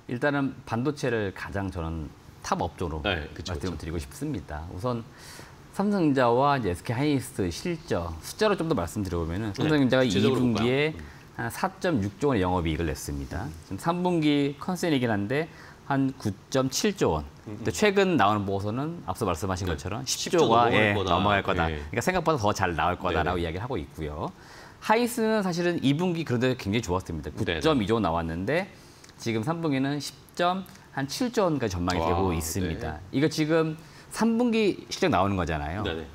일단은 반도체를 가장 저는 탑 업종으로 그쵸, 말씀을 드리고 싶습니다. 우선 삼성전자와 이제 SK하이닉스 실적 숫자로 좀 더 말씀드려보면은 삼성전자가 2분기에 한 4.6조 원의 영업이익을 냈습니다. 지금 3분기 컨센이긴 한데 한 9.7조 원. 근데 최근 나오는 보고서는 앞서 말씀하신 것처럼 10조가 넘어갈 거다. 그러니까 생각보다 더 잘 나올 거다라고 이야기를 하고 있고요. 하이스는 사실은 2분기 그런데 굉장히 좋았습니다. 9.2조 나왔는데 지금 3분기는 10.7조 원까지 전망이 되고 있습니다. 네. 이거 지금 3분기 실적 나오는 거잖아요. 네네.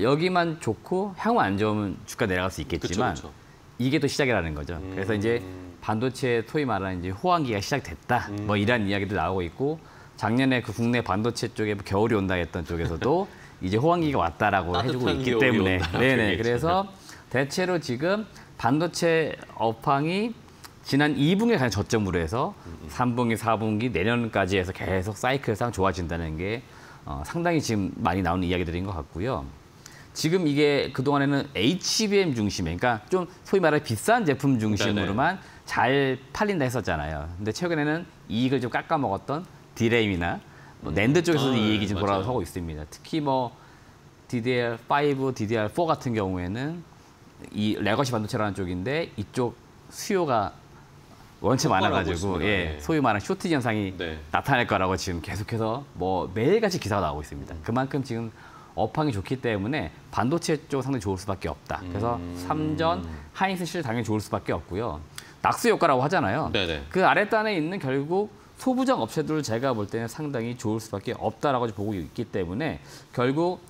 여기만 좋고 향후 안 좋으면 주가 내려갈 수 있겠지만 그쵸. 이게 또 시작이라는 거죠. 그래서 이제 반도체 소위 말하는 이제 호황기가 시작됐다. 뭐 이런 이야기도 나오고 있고 작년에 그 국내 반도체 쪽에 겨울이 온다 했던 쪽에서도 이제 호황기가 왔다라고 해주고 따뜻한 있기 겨울이 때문에 온다. 네네. 그래서 대체로 지금 반도체 업황이 지난 2분기에 가장 저점으로 해서 3분기, 4분기, 내년까지 해서 계속 사이클상 좋아진다는 게 상당히 지금 많이 나오는 이야기들인 것 같고요. 지금 이게 그동안에는 HBM 중심에, 그러니까 좀 소위 말해 비싼 제품 중심으로만 잘 팔린다 했었잖아요. 근데 최근에는 이익을 좀 깎아먹었던 디램이나 뭐 낸드 쪽에서도 이익이 지금 돌아서고 있습니다. 특히 뭐 DDR5, DDR4 같은 경우에는 이 레거시 반도체라는 쪽인데 이쪽 수요가 원체 많아가지고 소위 말하는 쇼티지 현상이 나타날 거라고 지금 계속해서 뭐 매일같이 기사가 나오고 있습니다. 그만큼 지금 업황이 좋기 때문에 반도체 쪽 상당히 좋을 수밖에 없다. 그래서 삼전, 하이닉스 실적 당연히 좋을 수밖에 없고요. 낙수 효과라고 하잖아요. 네네. 그 아랫단에 있는 결국 소부장 업체들 제가 볼 때는 상당히 좋을 수밖에 없다라고 보고 있기 때문에 결국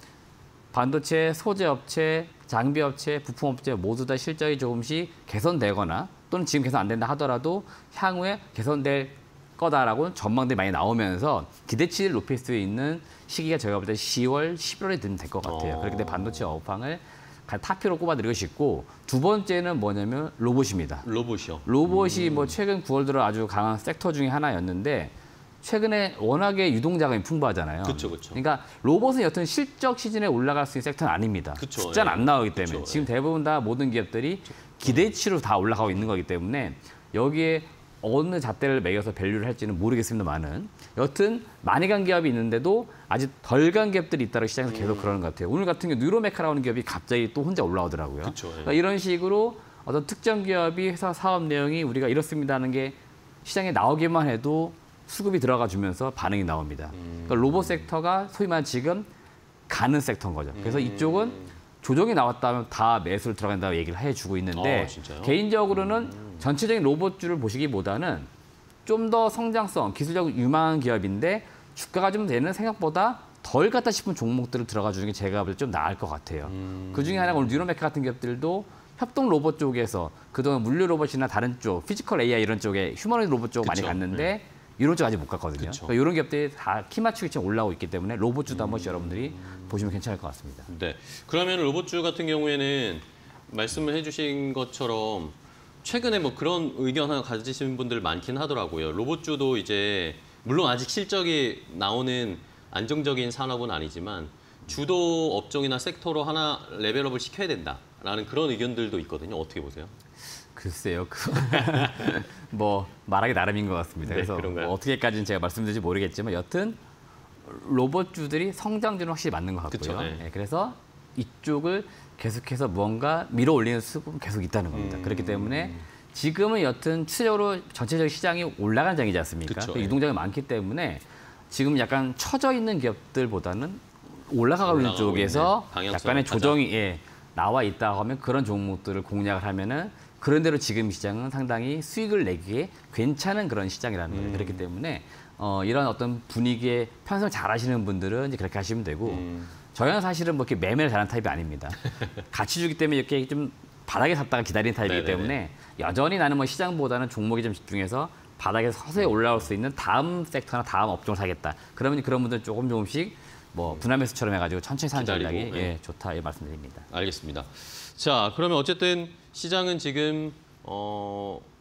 반도체, 소재 업체, 장비 업체, 부품 업체 모두 다 실적이 조금씩 개선되거나 또는 지금 개선 안 된다 하더라도 향후에 개선될 거다라고 전망들이 많이 나오면서 기대치를 높일 수 있는 시기가 제가 볼 때 10월, 11월에 되면 될 것 같아요. 그렇기 때문에 반도체 업황을 탑피로 꼽아드리고 싶고 두 번째는 뭐냐면 로봇입니다. 로봇이요. 로봇이 뭐 최근 9월 들어 아주 강한 섹터 중에 하나였는데 최근에 워낙에 유동자금이 풍부하잖아요. 그렇죠. 그러니까 로봇은 여튼 실적 시즌에 올라갈 수 있는 섹터는 아닙니다. 그쵸, 숫자는 안 나오기 때문에 그쵸, 지금 대부분 다 모든 기업들이 기대치로 다 올라가고 있는 거기 때문에 여기에 어느 잣대를 매겨서 밸류를 할지는 모르겠습니다만은 여튼 많이 간 기업이 있는데도 아직 덜 간 기업들이 있다고 시장에서 계속 그러는 것 같아요. 오늘 같은 경우 뉴로메카라는 기업이 갑자기 또 혼자 올라오더라고요. 그러니까 이런 식으로 어떤 특정 기업이 회사 사업 내용이 우리가 이렇습니다 하는 게 시장에 나오기만 해도 수급이 들어가 주면서 반응이 나옵니다. 그러니까 로봇 섹터가 소위 말하는 지금 가는 섹터인 거죠. 그래서 이쪽은 조정이 나왔다면 다 매수를 들어간다고 얘기를 해주고 있는데 개인적으로는 전체적인 로봇주를 보시기보다는 좀 더 성장성, 기술적으로 유망한 기업인데 주가가 좀 되는 생각보다 덜 같다 싶은 종목들을 들어가 주는 게 제가 볼 때 좀 나을 것 같아요. 그중에 하나가 오늘 뉴로메카 같은 기업들도 협동 로봇 쪽에서 그동안 물류 로봇이나 다른 쪽, 피지컬 AI 이런 쪽에 휴머노이드 로봇 쪽 많이 갔는데 이런 쪽 아직 못 갔거든요. 그러니까 이런 기업들이 다 키 맞추기 좀 올라오고 있기 때문에 로봇주도 한 번씩 여러분들이 보시면 괜찮을 것 같습니다. 네. 그러면 로봇주 같은 경우에는 말씀을 해주신 것처럼 최근에 뭐 그런 의견 하나 가지시는 분들 많긴 하더라고요. 로봇주도 이제 물론 아직 실적이 나오는 안정적인 산업은 아니지만 주도 업종이나 섹터로 하나 레벨업을 시켜야 된다라는 그런 의견들도 있거든요. 어떻게 보세요? 글쎄요. 뭐 말하기 나름인 것 같습니다. 그래서 뭐 어떻게까지는 제가 말씀드릴지 모르겠지만 여튼 로봇주들이 성장주는 확실히 맞는 것 같고요. 네, 그래서 이쪽을 계속해서 뭔가 밀어올리는 수급은 계속 있다는 겁니다. 그렇기 때문에 지금은 여튼 추세적으로 전체적 시장이 올라가는 장이지 않습니까? 유동성이 많기 때문에 지금 약간 처져 있는 기업들보다는 올라가고 있는 쪽에서 약간의 조정이 나와 있다 하면 그런 종목들을 공략을 하면은 그런 대로 지금 시장은 상당히 수익을 내기에 괜찮은 그런 시장이라는 거예요. 그렇기 때문에 이런 어떤 분위기에 편성을 잘 하시는 분들은 이제 그렇게 하시면 되고 저희는 사실은 뭐 이렇게 매매를 잘하는 타입이 아닙니다. 같이 주기 때문에 이렇게 좀 바닥에 샀다가 기다리는 타입이기 때문에 여전히 나는 뭐 시장보다는 종목에 좀 집중해서 바닥에서 서서히 올라올 수 있는 다음 섹터나 다음 업종을 사겠다. 그러면 그런 분들은 조금씩 뭐 분할매수처럼 해가지고 천천히 사는 전략이 좋다 이 말씀드립니다. 알겠습니다. 자, 그러면 어쨌든 시장은 지금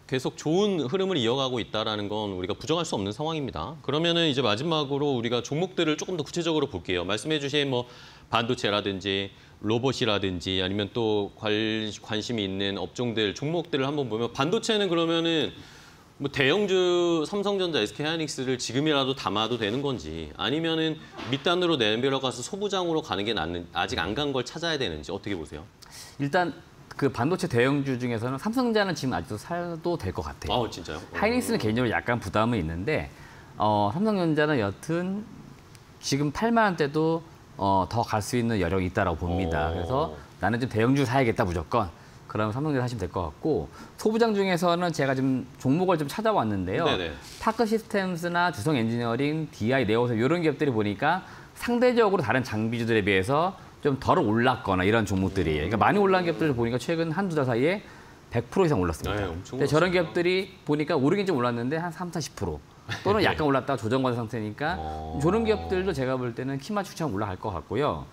계속 좋은 흐름을 이어가고 있다는 건 우리가 부정할 수 없는 상황입니다. 그러면은 이제 마지막으로 우리가 종목들을 조금 더 구체적으로 볼게요. 말씀해 주신 뭐 반도체라든지 로봇이라든지 아니면 또 관심이 있는 업종들, 종목들을 한번 보면 반도체는 그러면은 뭐 대형주 삼성전자, SK하이닉스를 지금이라도 담아도 되는 건지 아니면은 밑단으로 내려가서 소부장으로 가는 게 낫는 아직 안 간 걸 찾아야 되는지 어떻게 보세요? 일단 그 반도체 대형주 중에서는 삼성전자는 지금 아직도 사도 될 것 같아요. 진짜요? 하이닉스는 개인적으로 약간 부담은 있는데 삼성전자는 여튼 지금 8만 원대도 더 갈 수 있는 여력이 있다고 봅니다. 그래서 나는 좀 대형주 사야겠다 무조건. 그럼 삼성전자 하시면 될 것 같고 소부장 중에서는 제가 지금 종목을 좀 찾아왔는데요. 네네. 타크 시스템스나 주성 엔지니어링, DI, 네오서 이런 기업들이 보니까 상대적으로 다른 장비주들에 비해서 좀 덜 올랐거나 이런 종목들이에요. 그러니까 많이 올라간 기업들을 보니까 최근 한두 달 사이에 100% 이상 올랐습니다. 네, 엄청 근데 저런 올랐어요. 기업들이 보니까 오르긴 좀 올랐는데 한 30~40% 또는 약간 올랐다가 조정받은 상태니까 저런 기업들도 제가 볼 때는 키 맞추기처럼 올라갈 것 같고요.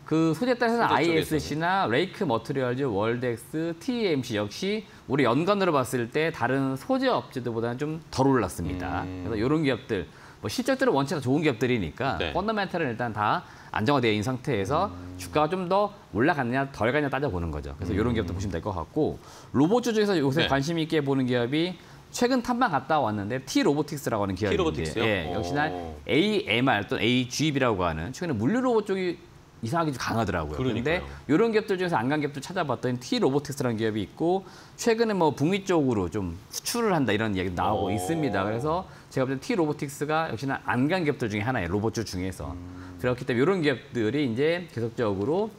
그 소재 따라서는 소재 쪽에서는. ISC나 레이크 머티리얼즈, 월덱스, TMC 역시 우리 연간으로 봤을 때 다른 소재 업체들보다는 좀 덜 올랐습니다. 그래서 이런 기업들 뭐 실적들은 원체가 좋은 기업들이니까 네. 펀더멘탈은 일단 다 안정화되어 있는 상태에서 주가가 좀 더 올라갔냐 덜 갔냐 따져보는 거죠. 그래서 이런 기업도 보시면 될 것 같고 로봇주 중에서 요새 네. 관심 있게 보는 기업이 최근 탐방 갔다 왔는데 T-로보틱스라고 하는 기업인데 T-로보틱스요? 예, 역시나 오. AMR 또는 AGV라고 하는 최근에 물류 로봇 쪽이 이상하게 좀 강하더라고요. 그런데 그러니까요. 이런 기업들 중에서 안 간 기업들 찾아봤더니 T-로보틱스라는 기업이 있고 최근에 뭐 북미 쪽으로 좀 수출을 한다 이런 이야기 나오고 오. 있습니다. 그래서 제가 볼 때 T-로보틱스가 역시나 안 간 기업들 중에 하나예요. 로봇주 중에서. 그렇기 때문에 이런 기업들이 이제 계속적으로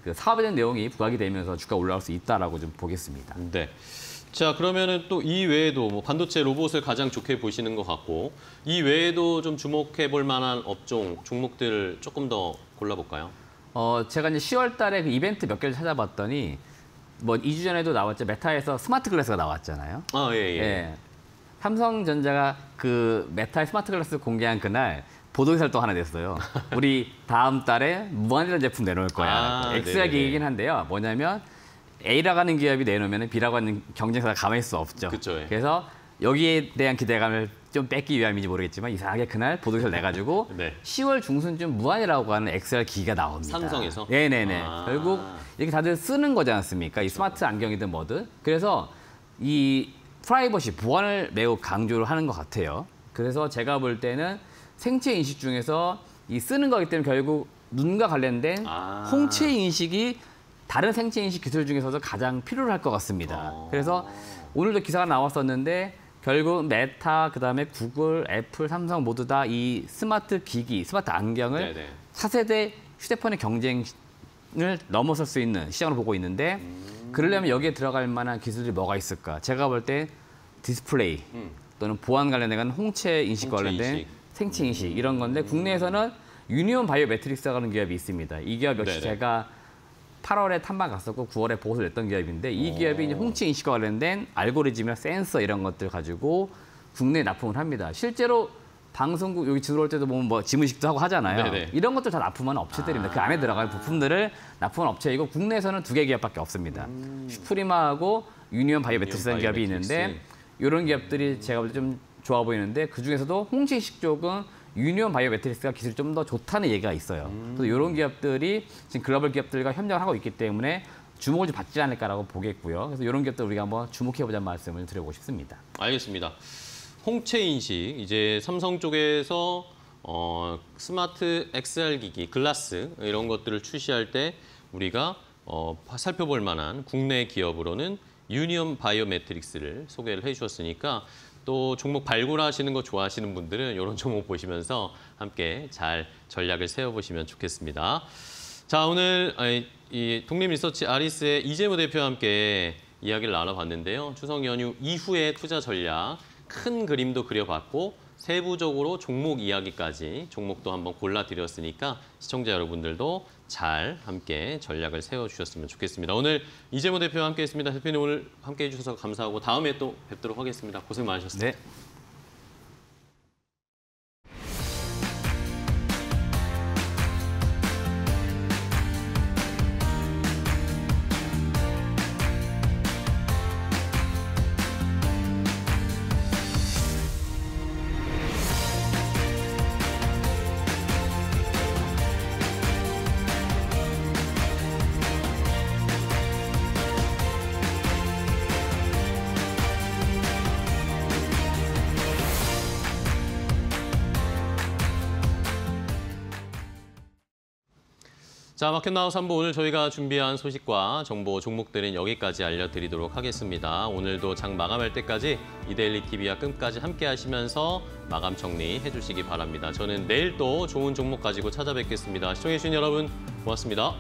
그 사업에 대한 내용이 부각이 되면서 주가 올라갈 수 있다라고 좀 보겠습니다. 네. 자, 그러면은 또 이 외에도 뭐 반도체 로봇을 가장 좋게 보시는 것 같고 이 외에도 좀 주목해 볼 만한 업종, 종목들을 조금 더 골라볼까요? 제가 이제 10월 달에 그 이벤트 몇 개를 찾아봤더니 뭐 2주 전에도 나왔죠. 메타에서 스마트 글래스가 나왔잖아요. 아, 예, 예. 예. 삼성전자가 그 메타의 스마트 글래스 공개한 그날 보도기사를 또 하나 냈어요. 우리 다음 달에 무한리전 제품 내놓을 거야. 아, 엑스야 네네네. 기획이긴 한데요. 뭐냐면 A라고 하는 기업이 내놓으면 B라고 하는 경쟁사가 가만히 있을 수 없죠. 그쵸, 예. 그래서 여기에 대한 기대감을 좀 뺏기 위함인지 모르겠지만 이상하게 그날 보도기사를 내가지고 네. 10월 중순쯤 무한이라고 하는 XR 기기가 나옵니다. 삼성에서? 네네네. 아. 결국 이렇게 다들 쓰는 거지 않습니까? 이 스마트 안경이든 뭐든. 그래서 이 프라이버시, 보안을 매우 강조를 하는 것 같아요. 그래서 제가 볼 때는 생체 인식 중에서 이 쓰는 거기 때문에 결국 눈과 관련된 아. 홍채 인식이 다른 생체 인식 기술 중에서도 가장 필요로 할 것 같습니다. 그래서 오늘도 기사가 나왔었는데 결국 메타, 그다음에 구글, 애플, 삼성 모두 다 이 스마트 기기, 스마트 안경을 네네. 차세대 휴대폰의 경쟁을 넘어설 수 있는 시장으로 보고 있는데 그러려면 여기에 들어갈 만한 기술이 뭐가 있을까? 제가 볼 때 디스플레이 또는 보안 관련된 홍채 인식 홍채 관련된 인식. 생체 인식 이런 건데 국내에서는 유니온 바이오 매트릭스라고 하는 기업이 있습니다. 이 기업 역시 네네. 제가 8월에 탐방 갔었고 9월에 보고서를 냈던 기업인데 이 기업이 이제 홍채 인식과 관련된 알고리즘이나 센서 이런 것들 가지고 국내에 납품을 합니다. 실제로 방송국 여기 들어올 때도 보면 뭐 지문식도 하고 하잖아요. 네네. 이런 것들 다 납품하는 업체들입니다. 그 안에 들어갈 부품들을 납품하는 업체이고 국내에서는 2개 기업밖에 없습니다. 슈프리마하고 유니온 바이오 매트릭스라는 바이오 기업이 매트릭스. 있는데 이런 기업들이 제가 볼 때 좀 좋아 보이는데 그중에서도 홍채 인식 쪽은 유니온 바이오 매트릭스가 기술이 좀 더 좋다는 얘기가 있어요. 그래서 이런 기업들이 지금 글로벌 기업들과 협력을 하고 있기 때문에 주목을 좀 받지 않을까라고 보겠고요. 그래서 이런 기업들 우리가 한번 주목해보자는 말씀을 드려보고 싶습니다. 알겠습니다. 홍채 인식 이제 삼성 쪽에서 스마트 XR 기기, 글라스 이런 것들을 출시할 때 우리가 살펴볼 만한 국내 기업으로는 유니온 바이오 매트릭스를 소개를 해주셨으니까 또 종목 발굴하시는 거 좋아하시는 분들은 이런 종목 보시면서 함께 잘 전략을 세워보시면 좋겠습니다. 자, 오늘 이 독립리서치 아리스의 이재무 대표와 함께 이야기를 나눠봤는데요. 추석 연휴 이후의 투자 전략 큰 그림도 그려봤고 세부적으로 종목 이야기까지 종목도 한번 골라드렸으니까 시청자 여러분들도 잘 함께 전략을 세워주셨으면 좋겠습니다. 오늘 이재무 대표와 함께했습니다. 대표님 오늘 함께해 주셔서 감사하고 다음에 또 뵙도록 하겠습니다. 고생 많으셨습니다. 네. 자, 마켓나우 3부 오늘 저희가 준비한 소식과 정보 종목들은 여기까지 알려드리도록 하겠습니다. 오늘도 장 마감할 때까지 이데일리 TV와 끝까지 함께 하시면서 마감 정리해 주시기 바랍니다. 저는 내일 또 좋은 종목 가지고 찾아뵙겠습니다. 시청해주신 여러분 고맙습니다.